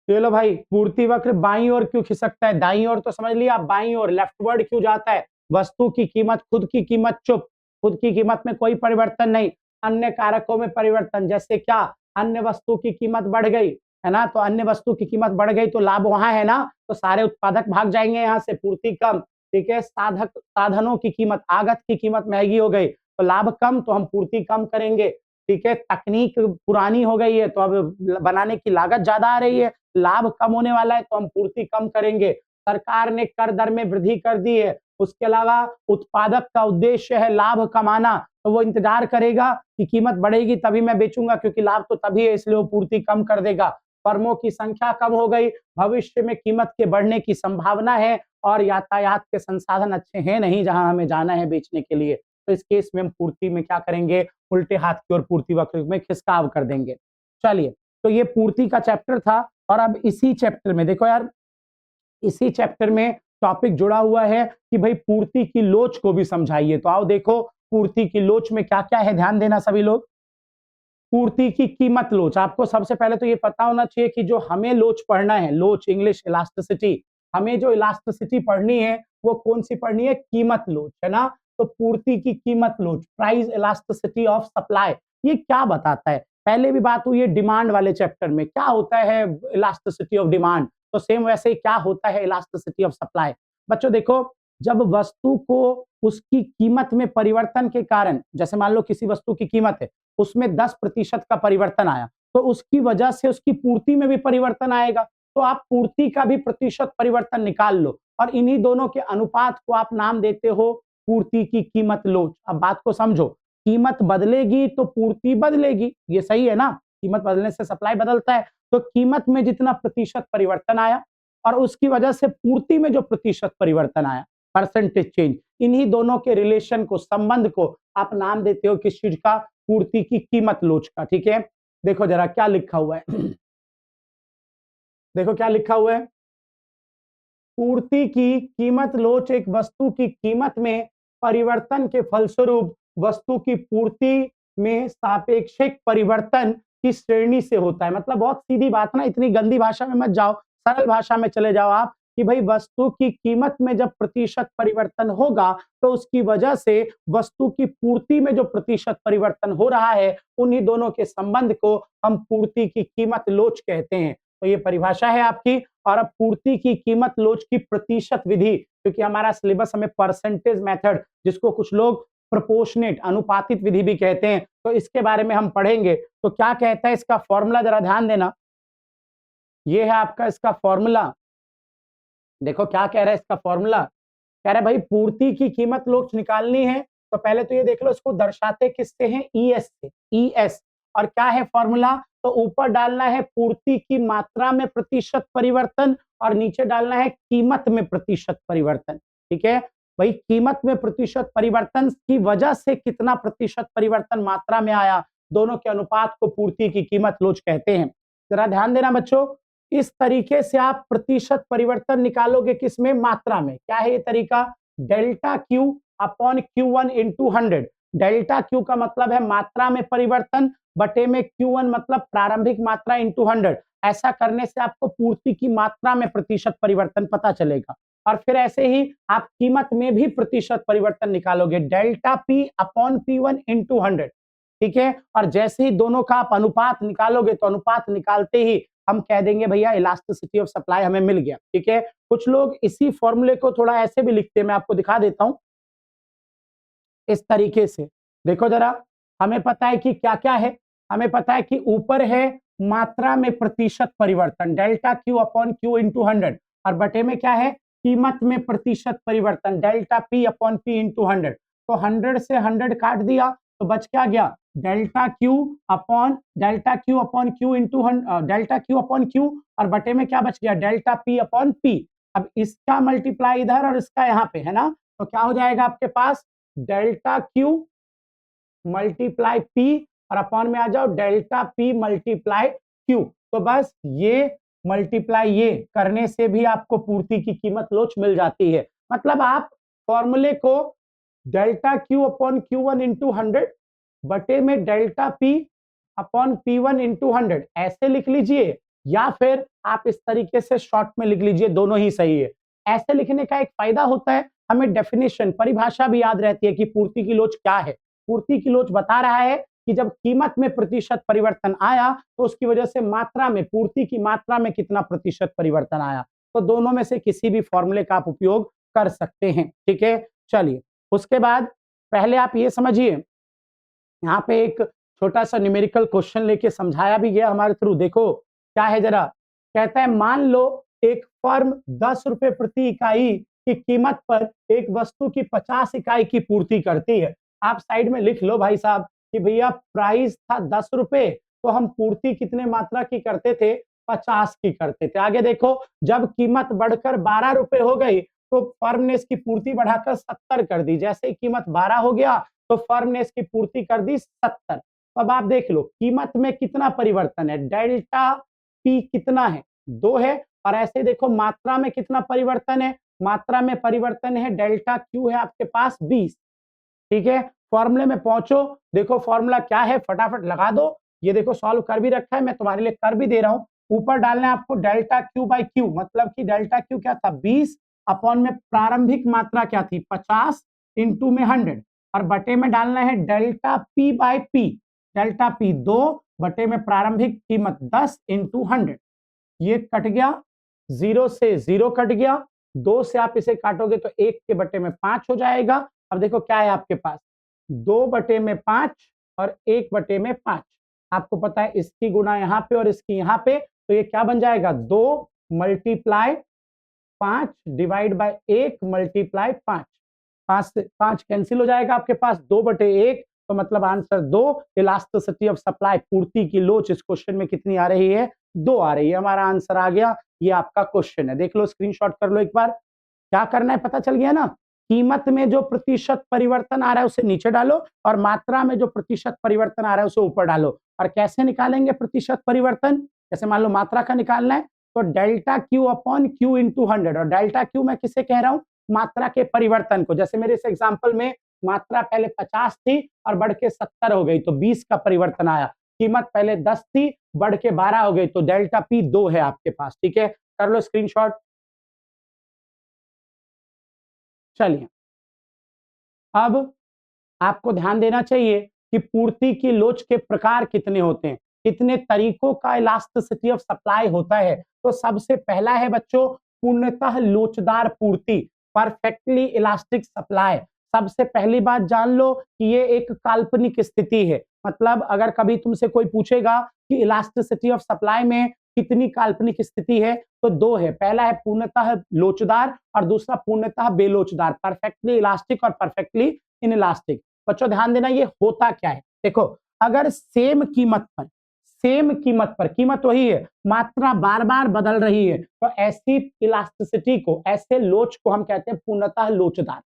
ये लो भाई, पूर्ति वक्र बाईं ओर क्यों खिसकता है? दाईं ओर तो समझ लिया, बाईं ओर लेफ्टवर्ड क्यों जाता है? वस्तु की कीमत, खुद की कीमत चुप, खुद की कीमत में कोई परिवर्तन नहीं, अन्य कारकों में परिवर्तन। जैसे क्या? अन्य वस्तु की कीमत बढ़ गई है ना, तो अन्य वस्तु की कीमत बढ़ गई तो लाभ वहां है ना, तो सारे उत्पादक भाग जाएंगे यहाँ से, पूर्ति कम। ठीक है, साधनों की कीमत, आगत की कीमत महंगी हो गई तो लाभ कम तो हम पूर्ति कम करेंगे। ठीक है, तकनीक पुरानी हो गई है तो अब बनाने की लागत ज्यादा आ रही है, लाभ कम होने वाला है तो हम पूर्ति कम करेंगे। सरकार ने कर दर में वृद्धि कर दी है, उसके अलावा उत्पादक का उद्देश्य है लाभ कमाना तो वो इंतजार करेगा कि कीमत बढ़ेगी तभी मैं बेचूंगा, क्योंकि लाभ तो तभी है इसलिए वो पूर्ति कम कर देगा। फर्मों की संख्या कम हो गई, भविष्य में कीमत के बढ़ने की संभावना है, और यातायात के संसाधन अच्छे हैं नहीं जहां हमें जाना है बेचने के लिए, तो इस केस में हम पूर्ति में क्या करेंगे? उल्टे हाथ की ओर पूर्ति वक्र में खिसकाव कर देंगे। चलिए, तो ये पूर्ति का चैप्टर था। और अब इसी चैप्टर में देखो यार, इसी चैप्टर में टॉपिक जुड़ा हुआ है कि भाई पूर्ति की लोच को भी समझाइए। तो आओ देखो पूर्ति की लोच में क्या क्या है, ध्यान देना सभी लोग। पूर्ति की कीमत लोच, आपको सबसे पहले तो ये पता होना चाहिए कि जो हमें लोच पढ़ना है, लोच इंग्लिश इलास्टिसिटी, हमें जो इलास्टिसिटी पढ़नी है वो कौन सी पढ़नी है? कीमत लोच, है ना। तो पूर्ति की कीमत लोच, प्राइस इलास्टिसिटी ऑफ सप्लाई, ये क्या बताता है? पहले भी बात हुई है डिमांड वाले चैप्टर में, क्या होता है इलास्टिसिटी ऑफ डिमांड, तो सेम वैसे ही क्या होता है इलास्टिसिटी ऑफ सप्लाई। बच्चों देखो, जब वस्तु को उसकी कीमत में परिवर्तन के कारण, जैसे मान लो किसी वस्तु की कीमत है, उसमें 10% का परिवर्तन आया तो उसकी वजह से उसकी पूर्ति में भी परिवर्तन आएगा, तो आप पूर्ति का भी प्रतिशत परिवर्तन निकाल लो और इन्हीं दोनों के अनुपात को आप नाम देते हो पूर्ति की कीमत लोच। अब बात को समझो, कीमत बदलेगी तो पूर्ति बदलेगी, ये सही है ना, कीमत बदलने से सप्लाई बदलता है, तो कीमत में जितना प्रतिशत परिवर्तन आया और उसकी वजह से पूर्ति में जो प्रतिशत परिवर्तन आया, परसेंटेज चेंज, इन्हीं दोनों के रिलेशन को, संबंध को आप नाम देते हो किस चीज का? पूर्ति की कीमत लोच का। ठीक है, देखो जरा क्या लिखा हुआ है। देखो क्या लिखा हुआ है, पूर्ति की कीमत लोच एक वस्तु की कीमत में परिवर्तन के फलस्वरूप वस्तु की पूर्ति में सापेक्षिक परिवर्तन की श्रेणी से होता है। मतलब बहुत सीधी बात ना, इतनी गंदी भाषा में मत जाओ, सरल भाषा में चले जाओ आप कि भाई वस्तु की कीमत में जब प्रतिशत परिवर्तन होगा तो उसकी वजह से वस्तु की पूर्ति में जो प्रतिशत परिवर्तन हो रहा है, उन्हीं दोनों के संबंध को हम पूर्ति की कीमत लोच कहते हैं। तो ये परिभाषा है आपकी। और अब पूर्ति की कीमत लोच की प्रतिशत विधि, क्योंकि हमारा सिलेबस हमें परसेंटेज मेथड, जिसको कुछ लोग प्रोपोर्शनेट अनुपातित विधि भी कहते हैं, तो इसके बारे में हम पढ़ेंगे। तो क्या कहता है इसका फॉर्मूला, जरा ध्यान देना। ये है आपका इसका फॉर्मूला। देखो क्या कह रहा है इसका फॉर्मूला, कह रहा है भाई पूर्ति की कीमत लोच निकालनी है तो पहले तो ये देख लो इसको दर्शाते किससे हैं, ईएस से, ईएस। और क्या है फॉर्मूला, तो ऊपर डालना है पूर्ति की मात्रा में प्रतिशत परिवर्तन और नीचे डालना है कीमत में प्रतिशत परिवर्तन। ठीक है भाई, कीमत में प्रतिशत परिवर्तन की वजह से कितना प्रतिशत परिवर्तन मात्रा में आया, दोनों के अनुपात को पूर्ति की कीमत लोच कहते हैं। जरा ध्यान देना बच्चों, इस तरीके से आप प्रतिशत परिवर्तन निकालोगे, किसमें, मात्रा में। क्या है ये तरीका, delta Q upon Q1 into 100। Delta Q का मतलब है मात्रा में परिवर्तन, बटे में Q1 मतलब प्रारंभिक मात्रा इंटू 100। ऐसा करने से आपको पूर्ति की मात्रा में प्रतिशत परिवर्तन पता चलेगा। और फिर ऐसे ही आप कीमत में भी प्रतिशत परिवर्तन निकालोगे, delta P upon P1 into 100। ठीक है, और जैसे ही दोनों का आप अनुपात निकालोगे तो अनुपात निकालते ही हम कह देंगे भैया इलास्टिसिटी ऑफ सप्लाई हमें मिल गया। ठीक है, कुछ लोग इसी फॉर्मूले को थोड़ा ऐसे भी लिखते हैं, मैं आपको दिखा देता हूं इस तरीके से। देखो जरा, हमें पता है कि क्या क्या है, हमें पता है कि ऊपर है मात्रा में प्रतिशत परिवर्तन, delta Q upon Q into 100, और बटे में क्या है, कीमत में प्रतिशत परिवर्तन, delta P upon P into 100। तो 100 से 100 काट दिया तो बच क्या गया, delta Q upon Q into delta Q upon Q, और बटे में क्या बच गया, डेल्टा पी अपॉन पी। अब इसका मल्टीप्लाई इधर और इसका यहाँ पे है ना, तो क्या हो जाएगा आपके पास, डेल्टा क्यू मल्टीप्लाई पी और अपॉन में आ जाओ डेल्टा पी मल्टीप्लाई क्यू। तो बस ये मल्टीप्लाई ये करने से भी आपको पूर्ति की कीमत लोच मिल जाती है। मतलब आप फॉर्मूले को delta Q upon Q1 into 100 बटे में delta P upon P1 into 100 ऐसे लिख लीजिए, या फिर आप इस तरीके से शॉर्ट में लिख लीजिए, दोनों ही सही है। ऐसे लिखने का एक फायदा होता है, हमें डेफिनेशन परिभाषा भी याद रहती है कि पूर्ति की लोच क्या है। पूर्ति की लोच बता रहा है कि जब कीमत में प्रतिशत परिवर्तन आया तो उसकी वजह से मात्रा में, पूर्ति की मात्रा में कितना प्रतिशत परिवर्तन आया। तो दोनों में से किसी भी फॉर्मूले का आप उपयोग कर सकते हैं। ठीक है, चलिए उसके बाद पहले आप ये समझिए, यहाँ पे एक छोटा सा न्यूमेरिकल क्वेश्चन लेके समझाया भी गया हमारे थ्रू। देखो क्या है जरा, कहता है मान लो एक फर्म 10 रुपए प्रति इकाई की कीमत पर एक वस्तु की 50 इकाई की पूर्ति करती है। आप साइड में लिख लो भाई साहब कि भैया प्राइस था 10 रुपए, तो हम पूर्ति कितने मात्रा की करते थे, 50 की करते थे। आगे देखो, जब कीमत बढ़कर 12 रुपए हो गई तो फर्म ने इसकी पूर्ति बढ़ाकर 70 कर दी। जैसे ही कीमत 12 हो गया तो फर्म ने इसकी पूर्ति कर दी 70। अब आप देख लो कीमत में कितना परिवर्तन है, डेल्टा पी कितना है, 2 है। और ऐसे देखो मात्रा में कितना परिवर्तन है, मात्रा में परिवर्तन है डेल्टा क्यू है आपके पास 20। ठीक है, फॉर्मूले में पहुंचो, देखो फॉर्मूला क्या है, फटाफट लगा दो। ये देखो सॉल्व कर भी रखा है, मैं तुम्हारे लिए कर भी दे रहा हूं। ऊपर डालना है आपको डेल्टा क्यू बाई क्यू, मतलब कि डेल्टा क्यू क्या था 20, अपॉन में प्रारंभिक मात्रा क्या थी 50 इंटू में 100, और बटे में डालना है delta P by P, delta P 2 बटे में प्रारंभिक कीमत 10 इंटू 100। ये कट गया, 0 से 0 कट गया, 2 से आप इसे काटोगे तो 1 के बटे में 5 हो जाएगा। अब देखो क्या है आपके पास, 2 बटे में 5 और 1 बटे में 5। आपको पता है इसकी गुना यहाँ पे और इसकी यहाँ पे, तो ये क्या बन जाएगा, 2 मल्टीप्लाई 5 डिवाइड बाय 1 मल्टीप्लाई 5। 5 से 5 कैंसिल हो जाएगा आपके पास, 2 बटे 1, तो मतलब आंसर 2। इलास्टिसिटी ऑफ सप्लाई, पूर्ति की लोच इस क्वेश्चन में कितनी आ रही है, 2 आ रही है। हमारा आंसर आ गया, ये आपका क्वेश्चन है। देख लो, स्क्रीनशॉट कर लो एक बार। क्या करना है पता चल गया ना, कीमत में जो प्रतिशत परिवर्तन आ रहा है उसे नीचे डालो और मात्रा में जो प्रतिशत परिवर्तन आ रहा है उसे ऊपर डालो। और कैसे निकालेंगे प्रतिशत परिवर्तन? जैसे मान लो मात्रा का निकालना है तो delta Q upon Q into 100, और डेल्टा क्यू मैं किसे कह रहा हूं? मात्रा के परिवर्तन को। जैसे मेरे इस एग्जाम्पल में मात्रा पहले 50 थी और बढ़ के 70 हो गई तो 20 का परिवर्तन आया। कीमत पहले 10 थी, बढ़ के 12 हो गई तो डेल्टा पी 2 है आपके पास। ठीक है, कर लो स्क्रीनशॉट। चलिए, अब आपको ध्यान देना चाहिए कि पूर्ति की लोच के प्रकार कितने होते हैं, कितने तरीकों का इलास्टिसिटी ऑफ सप्लाई होता है। तो सबसे पहला है बच्चों पूर्णतः लोचदार पूर्ति, परफेक्टली इलास्टिक सप्लाई। सबसे पहली बात जान लो कि ये एक काल्पनिक स्थिति है। मतलब अगर कभी तुमसे कोई पूछेगा कि इलास्टिसिटी ऑफ सप्लाई में कितनी काल्पनिक स्थिति है, तो दो है। पहला है पूर्णतः लोचदार और दूसरा पूर्णतः बेलोचदार, परफेक्टली इलास्टिक और परफेक्टली इनइलास्टिक। बच्चों ध्यान देना, ये होता क्या है? देखो, अगर सेम कीमत पर कीमत वही है, मात्रा बार बार बदल रही है, तो ऐसी इलास्टिसिटी को, ऐसे लोच को हम कहते हैं पूर्णतः लोचदार।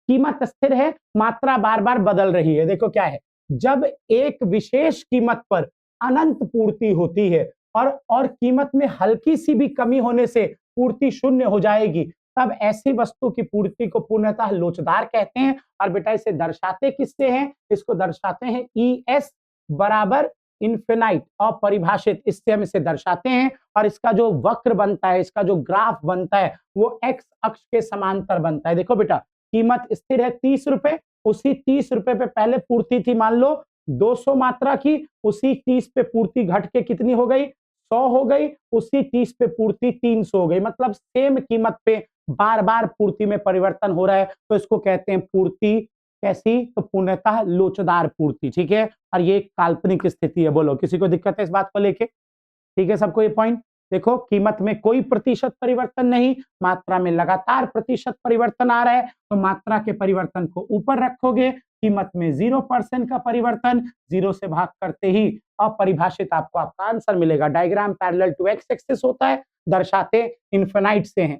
कीमत स्थिर है, मात्रा बार बार बदल रही है। देखो क्या है, जब एक विशेष कीमत पर अनंत पूर्ति होती है और कीमत में हल्की सी भी कमी होने से पूर्ति शून्य हो जाएगी, तब ऐसी वस्तु की पूर्ति को पूर्णतः लोचदार कहते हैं। और बेटा इसे दर्शाते किससे हैं? इसको दर्शाते हैं ई एस बराबर इन्फिनाइट, अपरिभाषित, इससे हम इसे दर्शाते हैं। और इसका जो वक्र बनता है, इसका जो ग्राफ बनता है, वो एक्स अक्ष के समांतर बनता है। देखो बेटा, कीमत स्थिर है 30 रुपए, उसी 30 रुपए पे पहले पूर्ति थी मान लो 200 मात्रा की, उसी 30 पे पूर्ति घट के कितनी हो गई? 100 हो गई, उसी 30 पे पूर्ति 300 हो गई। मतलब सेम कीमत पे बार बार पूर्ति में परिवर्तन हो रहा है, तो इसको कहते हैं पूर्ति कैसी? तो पूर्णतः लोचदार पूर्ति। ठीक है, और ये काल्पनिक स्थिति है। बोलो, किसी को दिक्कत है इस बात को लेके? ठीक है सबको ये पॉइंट? देखो, कीमत में कोई प्रतिशत परिवर्तन नहीं, मात्रा में लगातार प्रतिशत परिवर्तन आ रहा है, तो मात्रा के परिवर्तन को ऊपर रखोगे। कीमत में 0% का परिवर्तन, 0 से भाग करते ही अपरिभाषित आपको आपका आंसर मिलेगा। Diagram parallel to X axis होता है, दर्शाते इन्फिनाइट से हैं।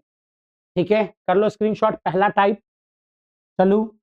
ठीक है, कर लो स्क्रीनशॉट पहला टाइप। चलो,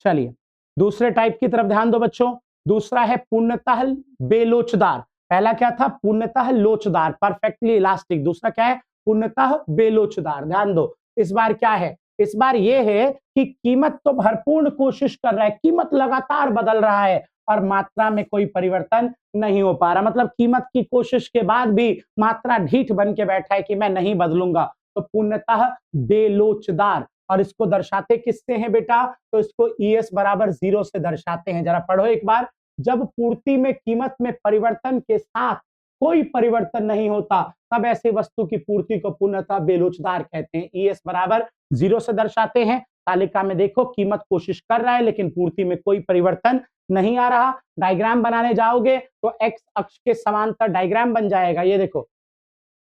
चलिए दूसरे टाइप की तरफ ध्यान दो बच्चों। दूसरा है पूर्णतः बेलोचदार। पहला क्या था? पूर्णतः लोचदार, परफेक्टली इलास्टिक। दूसरा क्या है? पूर्णतः बेलोचदार। ध्यान दो, इस बार क्या है? इस बार ये है कि कीमत तो भरपूर कोशिश कर रहा है, कीमत लगातार बदल रहा है और मात्रा में कोई परिवर्तन नहीं हो पा रहा। मतलब कीमत की कोशिश के बाद भी मात्रा ढीठ बन के बैठा है कि मैं नहीं बदलूंगा, तो पूर्णतः बेलोचदार। और इसको दर्शाते किससे हैं बेटा? तो इसको ईएस बराबर 0 से दर्शाते हैं। जरा पढ़ो एक बार। जब पूर्ति में कीमत में परिवर्तन के साथ कोई परिवर्तन नहीं होता, तब ऐसी वस्तु की पूर्ति को पूर्णतः बेलोचदार कहते हैं। ईएस बराबर 0 से दर्शाते हैं। तालिका में देखो, कीमत कोशिश कर रहा है लेकिन पूर्ति में कोई परिवर्तन नहीं आ रहा। डायग्राम बनाने जाओगे तो एक्स अक्ष के समांतर डायग्राम बन जाएगा। ये देखो,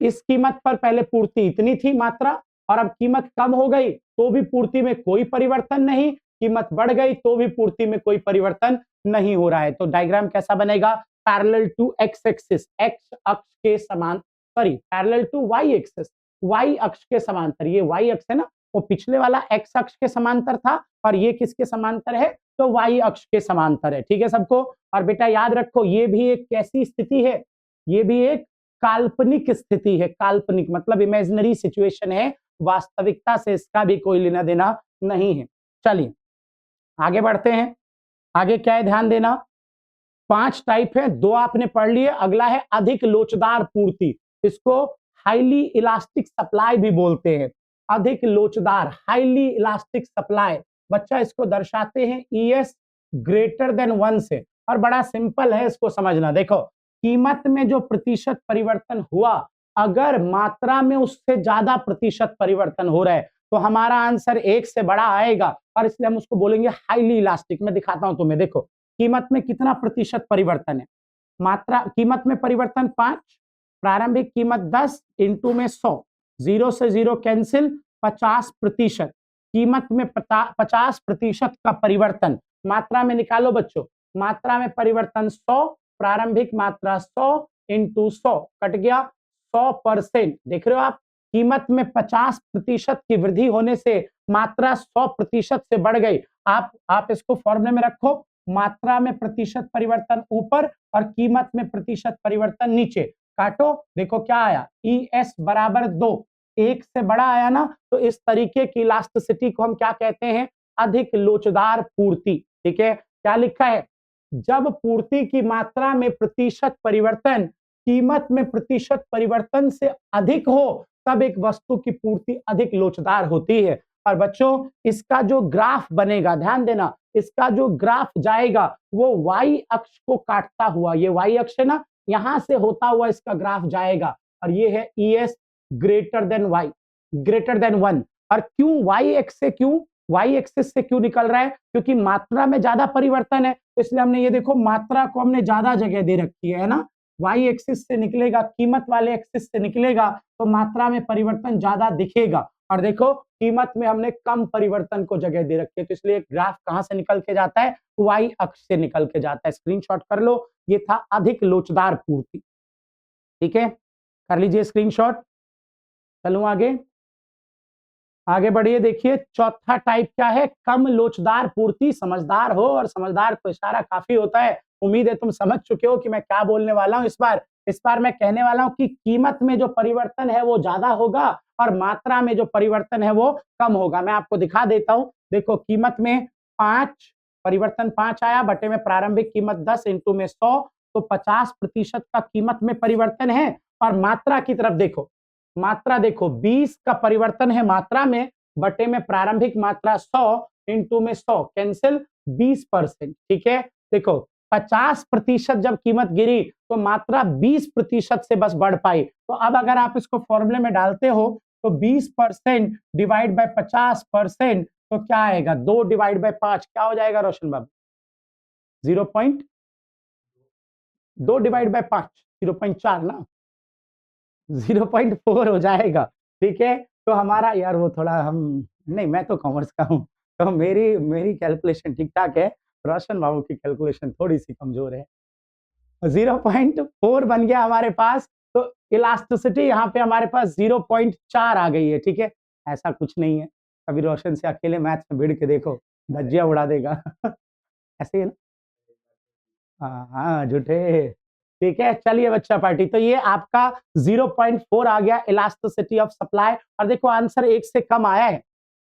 इस कीमत पर पहले पूर्ति इतनी थी मात्रा, और अब कीमत कम हो गई तो भी पूर्ति में कोई परिवर्तन नहीं, कीमत बढ़ गई तो भी पूर्ति में कोई परिवर्तन नहीं हो रहा है। तो डायग्राम कैसा बनेगा? Parallel to X axis, X अक्ष के समान, sorry parallel to Y axis, Y अक्ष के समांतर। ये वाई अक्ष है ना, वो पिछले वाला एक्स अक्ष के समांतर था और ये किसके समांतर है? तो वाई अक्ष के समांतर है। ठीक है सबको? और बेटा याद रखो, ये भी एक कैसी स्थिति है? ये भी एक काल्पनिक स्थिति है। काल्पनिक मतलब इमेजिनरी सिचुएशन है, वास्तविकता से इसका भी कोई लेना देना नहीं है। चलिए आगे बढ़ते हैं। आगे क्या है ध्यान देना, 5 टाइप है, 2 आपने पढ़ लिए। अगला है अधिक लोचदार पूर्ति, इसको हाईली इलास्टिक सप्लाई भी बोलते हैं। अधिक लोचदार, हाईली इलास्टिक सप्लाई। बच्चा इसको दर्शाते हैं ईएस ग्रेटर देन 1 से, और बड़ा सिंपल है इसको समझना। देखो, कीमत में जो प्रतिशत परिवर्तन हुआ, अगर मात्रा में उससे ज्यादा प्रतिशत परिवर्तन हो रहा है, तो हमारा आंसर 1 से बड़ा आएगा, और इसलिए हम उसको बोलेंगे हाईली इलास्टिक। मैं दिखाता हूं तुम्हें। देखो, कीमत में कितना प्रतिशत परिवर्तन है? मात्रा कीमत में परिवर्तन 5, प्रारंभिक कीमत 10, इंटू में 100, 0 से 0 कैंसिल, 50%। कीमत में 50% का परिवर्तन मात्रा में निकालो बच्चों। मात्रा में परिवर्तन 100, प्रारंभिक मात्रा 100 इंटू 100 कट गया 100%। देख रहे हो आप, कीमत में 50% की वृद्धि होने से मात्रा 100% से बढ़ गई। आप इसको फॉर्मूले में रखो, मात्रा में प्रतिशत परिवर्तन ऊपर और कीमत में प्रतिशत परिवर्तन नीचे। काटो, देखो क्या आया, ES बराबर 2, 1 से बड़ा आया ना, तो इस तरीके की इलास्टिसिटी को हम क्या कहते हैं, अधिक लोचदार पूर्ति। ठीक है, क्या लिखा है, जब पूर्ति की मात्रा में प्रतिशत परिवर्तन कीमत में प्रतिशत परिवर्तन से अधिक हो, तब एक वस्तु की पूर्ति अधिक लोचदार होती है। और बच्चों, इसका जो ग्राफ बनेगा, ध्यान देना, इसका जो ग्राफ जाएगा वो y अक्ष को काटता हुआ, ये y अक्ष है ना, यहां से होता हुआ इसका ग्राफ जाएगा, और ये है ES greater than y, greater than 1। और क्यों y एक्स से, क्यों y एक्सिस से क्यों निकल रहा है, क्योंकि मात्रा में ज्यादा परिवर्तन है, तो इसलिए हमने ये देखो मात्रा को हमने ज्यादा जगह दे रखी है ना, y एक्सिस से निकलेगा, कीमत वाले एक्सिस से निकलेगा, तो मात्रा में परिवर्तन ज्यादा दिखेगा। और देखो कीमत में हमने कम परिवर्तन को जगह दे रखी है, तो इसलिए ग्राफ कहां से निकल के जाता है, y अक्ष से निकल के जाता है। स्क्रीनशॉट कर लो, ये था अधिक लोचदार पूर्ति। ठीक है, कर लीजिए स्क्रीनशॉट। चलूं आगे, आगे बढ़िए। देखिए चौथा टाइप क्या है, कम लोचदार पूर्ति। समझदार हो, और समझदार को इशारा काफी होता है। उम्मीद है तुम समझ चुके हो कि मैं क्या बोलने वाला हूं। इस बार मैं कहने वाला हूं कि कीमत में जो परिवर्तन है वो ज्यादा होगा और मात्रा में जो परिवर्तन है वो कम होगा। मैं आपको दिखा देता हूं, देखो कीमत में 5 परिवर्तन 5 आया, बटे में प्रारंभिक कीमत 10 इंटू में 100, तो 50% का कीमत में परिवर्तन है। और मात्रा की तरफ देखो, मात्रा देखो 20 का परिवर्तन है मात्रा में, बटे में प्रारंभिक मात्रा 100 इंटू में 100, कैंसिल 20%। ठीक है, देखो 50% जब कीमत गिरी तो मात्रा 20% से बस बढ़ पाई। तो अब अगर आप इसको फॉर्मूले में डालते हो तो 20% डिवाइड बाय 50%, तो क्या आएगा, 2 डिवाइड बाय 5 क्या हो जाएगा रोशन बाबू, 0.2 डिवाइड बाय 5 0.4 ना, 0.4 हो जाएगा। ठीक है, तो हमारा यार वो थोड़ा हम, नहीं मैं तो कॉमर्स का हूँ, तो मेरी मेरी कैलकुलेशन ठीक ठाक है, रोशन बाबू की कैलकुलेशन थोड़ी सी कमजोर है। 0.4 बन गया हमारे पास, तो इलास्टिसिटी यहाँ पे हमारे पास 0.4 आ गई है। ठीक है, ऐसा कुछ नहीं है, कभी रोशन से अकेले मैथ्स में भिड़ के देखो, धज्जियां उड़ा देगा। ऐसे ही है ना, हाँ हाँ झूठे। ठीक है, चलिए बच्चा पार्टी, तो ये आपका 0.4 आ गया इलास्टिसिटी ऑफ सप्लाई। और देखो आंसर 1 से कम आया है,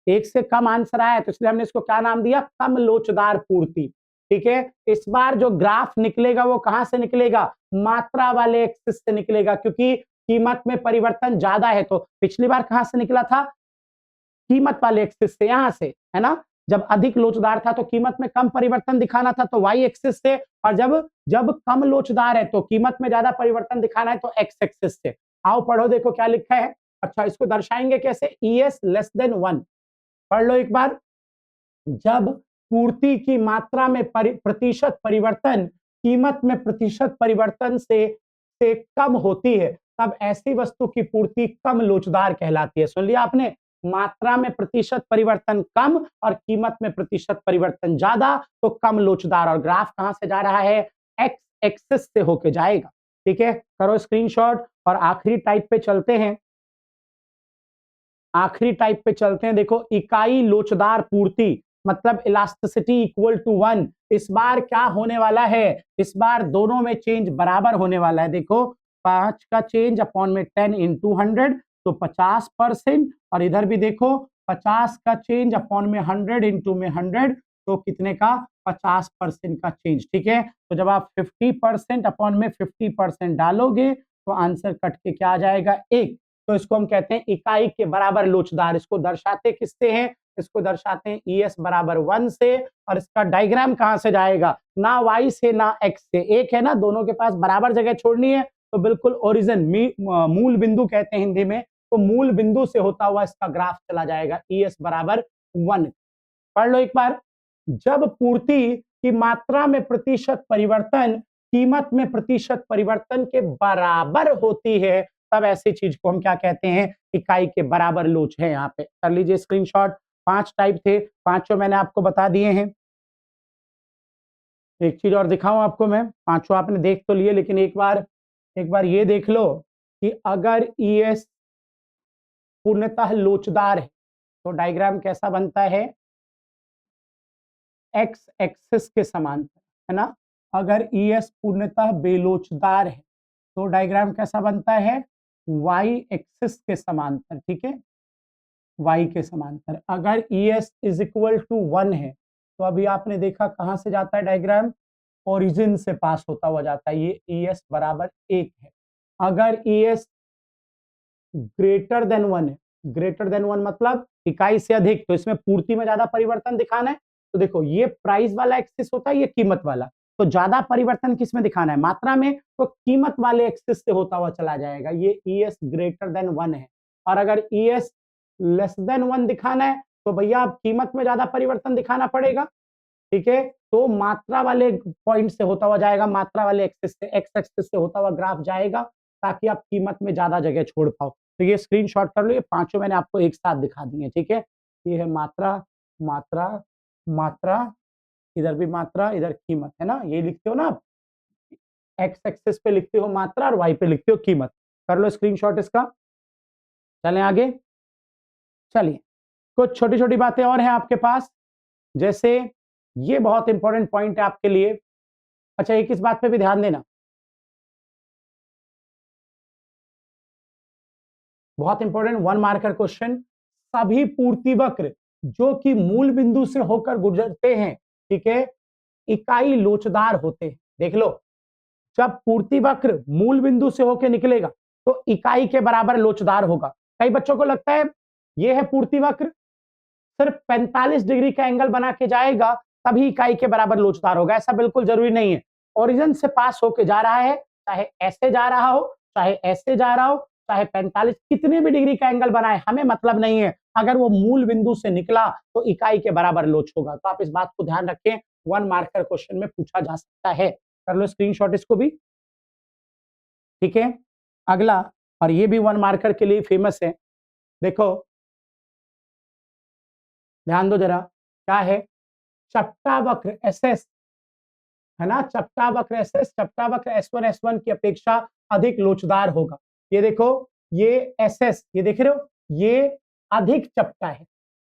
1 से कम आंसर आया है, तो इसलिए हमने इसको क्या नाम दिया, कम लोचदार पूर्ति। ठीक है, इस बार जो ग्राफ निकलेगा वो कहां से निकलेगा, मात्रा वाले एक्सिस से निकलेगा, क्योंकि कीमत में परिवर्तन ज्यादा है। तो पिछली बार कहां से निकला था, कीमत वाले एक्सिस से, यहां से है ना, जब अधिक लोचदार था तो कीमत में कम परिवर्तन दिखाना था तो y एक्सिस से, और जब जब कम लोचदार है तो कीमत में ज्यादा परिवर्तन दिखाना है तो x एक्सिस से। आओ पढ़ो, देखो क्या लिखा है। अच्छा, इसको दर्शाएंगे कैसे, ES लेस देन 1, पढ़ लो एक बार। जब पूर्ति की मात्रा में प्रतिशत परिवर्तन कीमत में प्रतिशत परिवर्तन से कम होती है, तब ऐसी वस्तु की पूर्ति कम लोचदार कहलाती है। सुन लिया आपने, मात्रा में प्रतिशत परिवर्तन कम और कीमत में प्रतिशत परिवर्तन ज्यादा, तो कम लोचदार। और ग्राफ कहां से जा रहा है, एक्स एक्सिस से होके जाएगा। ठीक है, करो स्क्रीनशॉट। और आखिरी टाइप पे चलते हैं, आखिरी टाइप पे चलते हैं। देखो इकाई लोचदार पूर्ति, मतलब इलास्टिसिटी इक्वल टू 1। इस बार क्या होने वाला है, इस बार दोनों में चेंज बराबर होने वाला है। देखो 5 का चेंज अपॉन में 10 इंटू 100, तो 50%। और इधर भी देखो 50 का चेंज अपॉन में 100 इंटू में 100, तो कितने का, 50% का चेंज। ठीक है, तो जब आप 50% अपॉन में 50% डालोगे तो आंसर कट के क्या आ जाएगा, 1। तो इसको हम कहते हैं इकाई के बराबर लोचदार। इसको दर्शाते किससे हैं, इसको दर्शाते हैं ES बराबर 1 से। और इसका डायग्राम कहां से जाएगा, ना Y से ना X से, एक है ना, दोनों के पास बराबर जगह छोड़नी है, तो बिल्कुल ओरिजिन, मूल बिंदु कहते हैं हिंदी में, तो मूल बिंदु से होता हुआ इसका ग्राफ चला जाएगा, ES बराबर 1। पढ़ लो एक बार। जब पूर्ति की मात्रा में प्रतिशत परिवर्तन कीमत में प्रतिशत परिवर्तन के बराबर होती है, तब ऐसी चीज को हम क्या कहते हैं, इकाई के बराबर लोच है। यहाँ पे कर लीजिए स्क्रीनशॉट। 5 टाइप थे, पांचों मैंने आपको बता दिए हैं। एक चीज और दिखाऊं आपको मैं, पांचों आपने देख तो लिए, लेकिन एक बार ये देख लो कि अगर ES पूर्णतः लोचदार है तो डायग्राम कैसा बनता है, एक्स एक्सिस के समांतर, है ना। अगर ES पूर्णतः बेलोचदार है तो डायग्राम कैसा बनता है, वाई एक्सिस के समांतर, ठीक है, वाई के समांतर। अगर ES इज इक्वल टू 1 है तो अभी आपने देखा कहां से जाता है डायग्राम, ओरिजिन से पास होता हुआ जाता है, ये ES बराबर 1 है। अगर ES ग्रेटर देन 1 है, ग्रेटर देन 1 मतलब इकाई से अधिक, तो इसमें पूर्ति में ज्यादा परिवर्तन दिखाना है। तो देखो ये प्राइस वाला एक्सिस होता है, ये कीमत वाला, तो ज्यादा परिवर्तन किसमें दिखाना है, मात्रा में, तो कीमत वाले एक्सिस से होता हुआ चला जाएगा। ये ES ग्रेटर देन 1 है। और अगर ES लेस देन 1 दिखाना है तो भैया आप कीमत में ज्यादा परिवर्तन दिखाना पड़ेगा, ठीक है। तो मात्रा वाले पॉइंट से होता हुआ जाएगा, मात्रा वाले एक्सिस से, एक्स एक्सिस से होता हुआ ग्राफ जाएगा, ताकि आप कीमत में ज्यादा जगह छोड़ पाओ। तो ये स्क्रीनशॉट कर लो, ये पांचों मैंने आपको एक साथ दिखा दिए, ठीक है। ये है मात्रा, मात्रा, मात्रा, इधर भी मात्रा, इधर कीमत, है ना। ये लिखते हो ना आप, एक्स एक्सिस पे लिखते हो मात्रा और वाई पे लिखते हो कीमत। कर लो स्क्रीनशॉट इसका। चलें आगे। चलिए, कुछ छोटी छोटी बातें और हैं आपके पास, जैसे ये बहुत इंपॉर्टेंट पॉइंट है आपके लिए। अच्छा, एक इस बात पे भी ध्यान देना, बहुत इंपॉर्टेंट 1 मार्कर क्वेश्चन। सभी पूर्ति वक्र जो कि मूल बिंदु से होकर गुजरते हैं, ठीक है, इकाई लोचदार होते हैं। देख लो, जब पूर्ति वक्र मूल बिंदु से होकर निकलेगा तो इकाई के बराबर लोचदार होगा। कई बच्चों को लगता है यह है पूर्ति वक्र, सिर्फ 45 डिग्री का एंगल बना के जाएगा तभी इकाई के बराबर लोचदार होगा। ऐसा बिल्कुल जरूरी नहीं है। ओरिजिन से पास होके जा रहा है, चाहे ऐसे जा रहा हो, चाहे ऐसे जा रहा हो, चाहे 45 कितने भी डिग्री का एंगल बनाए, हमें मतलब नहीं है। अगर वो मूल बिंदु से निकला तो इकाई के बराबर लोच होगा। तो आप इस बात को ध्यान रखें, 1 मार्कर क्वेश्चन में पूछा जा सकता है। कर लो स्क्रीनशॉट इसको भी, ठीक है। अगला, और ये भी 1 मार्कर के लिए फेमस है, देखो ध्यान दो जरा, क्या है, चपटा वक्र SS, है ना। चपटा वक्र SS, चपटा वक्र S1 की अपेक्षा अधिक लोचदार होगा। ये देखो, ये SS, ये देख रहे हो, ये अधिक चपटा है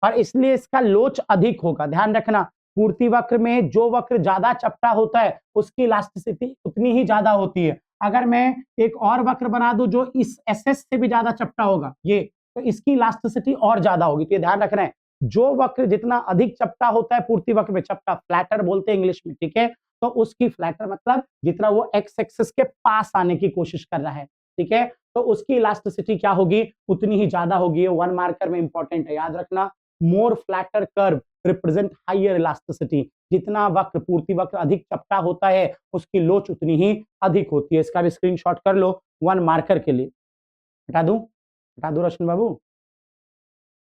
और इसलिए इसका लोच अधिक होगा। ध्यान रखना, पूर्ति वक्र में जो वक्र ज्यादा चपटा होता है उसकी इलास्टिसिटी उतनी ही ज्यादा होती है। अगर मैं एक और वक्र बना दूं जो इस SS से भी ज्यादा चपटा होगा, ये, तो इसकी इलास्टिसिटी और ज्यादा होगी। तो ये ध्यान रखना है, जो वक्र जितना अधिक चपटा होता है, पूर्ति वक्र में चपटा, फ्लैटर बोलते हैं इंग्लिश में, ठीक है, तो उसकी फ्लैटर मतलब जितना वो एक्स एक्सिस के पास आने की कोशिश कर रहा है, ठीक है, तो उसकी इलास्टिसिटी क्या होगी, उतनी ही ज्यादा होगी। ये 1 मार्कर में इंपॉर्टेंट है, याद रखना। More flatter curve represent higher elasticity, जितना वक्र, पूर्ति वक्र अधिक चपटा होता है उसकी लोच उतनी ही अधिक होती है। इसका भी स्क्रीनशॉट कर लो 1 मार्कर के लिए। हटा दूं रोशन बाबू।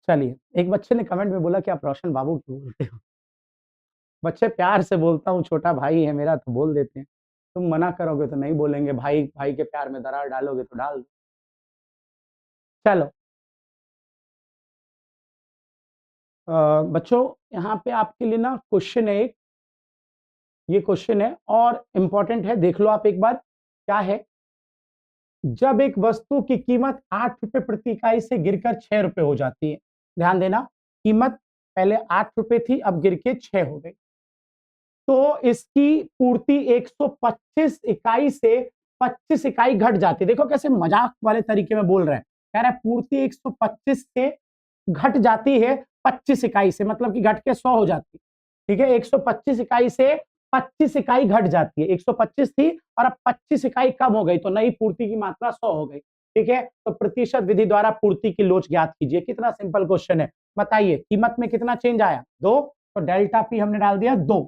चलिए, एक बच्चे ने कमेंट में बोला कि आप रोशन बाबू क्यों बोलते हो। बच्चे प्यार से बोलता हूँ, छोटा भाई है मेरा तो बोल देते हैं। तुम मना करोगे तो नहीं बोलेंगे, भाई भाई के प्यार में दरार डालोगे तो डाल दो। चलो, बच्चों यहाँ पे आपके लिए ना क्वेश्चन है एक, ये क्वेश्चन है और इंपॉर्टेंट है, देख लो आप एक बार। क्या है, जब एक वस्तु की कीमत 8 रुपए प्रति इकाई से गिरकर 6 रुपए हो जाती है, ध्यान देना, कीमत पहले 8 रुपए थी, अब गिर के 6 हो गई, तो इसकी पूर्ति 125 इकाई से 25 इकाई घट जाती है। देखो कैसे मजाक वाले तरीके में बोल रहे हैं, कह रहा है पूर्ति 125 से घट जाती है 25 इकाई से, मतलब कि घट के 100 हो जाती है, ठीक है। 125 इकाई से 25 इकाई घट जाती है, 125 थी और अब 25 इकाई कम हो गई, तो नई पूर्ति की मात्रा 100 हो गई, ठीक है। तो प्रतिशत विधि द्वारा पूर्ति की लोच ज्ञात कीजिए। कितना सिंपल क्वेश्चन है, बताइए कीमत में कितना चेंज आया, 2, तो डेल्टा पी हमने डाल दिया 2,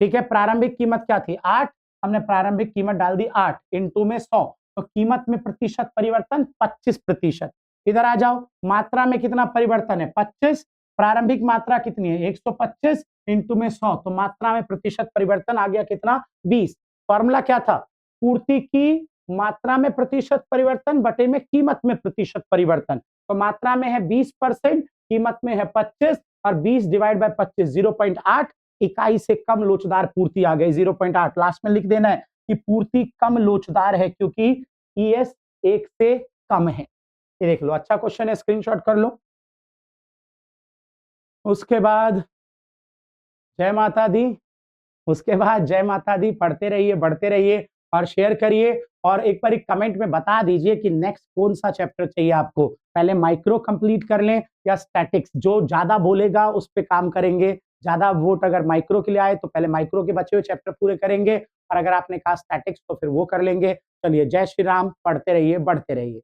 ठीक है। प्रारंभिक कीमत क्या थी, 8, हमने प्रारंभिक कीमत डाल दी 8, इंटू में 100, तो कीमत में प्रतिशत परिवर्तन 25%। इधर आ जाओ, मात्रा में कितना परिवर्तन है, 25, प्रारंभिक मात्रा कितनी है 125 इंटू में 100, तो मात्रा में प्रतिशत परिवर्तन आ गया कितना, 20। फॉर्मूला क्या था, पूर्ति की मात्रा में प्रतिशत परिवर्तन बटे में कीमत में प्रतिशत परिवर्तन, तो मात्रा में है 20%, कीमत में है 25, और 20 डिवाइड बाय 25 0.8, इकाई से कम लोचदार पूर्ति आ गई 0.8। लास्ट में लिख देना है कि पूर्ति कम लोचदार है क्योंकि ES 1 से कम है। ये देख लो, अच्छा क्वेश्चन है, स्क्रीनशॉट कर लो। उसके बाद जय माता दी। उसके बाद जय माता दी पढ़ते रहिए, बढ़ते रहिए और शेयर करिए और एक बार कमेंट में बता दीजिए कि नेक्स्ट कौन-सा चैप्टर चाहिए आपको। पहले माइक्रो कंप्लीट कर लें या स्टैटिक्स, जो ज़्यादा बोलेगा उस पे काम करेंगे। ज़्यादा वोट अगर माइक्रो के लिए आए तो पहले माइक्रो के बचे हुए चैप्टर पूरे करेंगे और अगर आपने कहा स्टैटिक्स तो फिर वो कर लेंगे। चलिए जय श्री राम, पढ़ते रहिए, बढ़ते रहिए।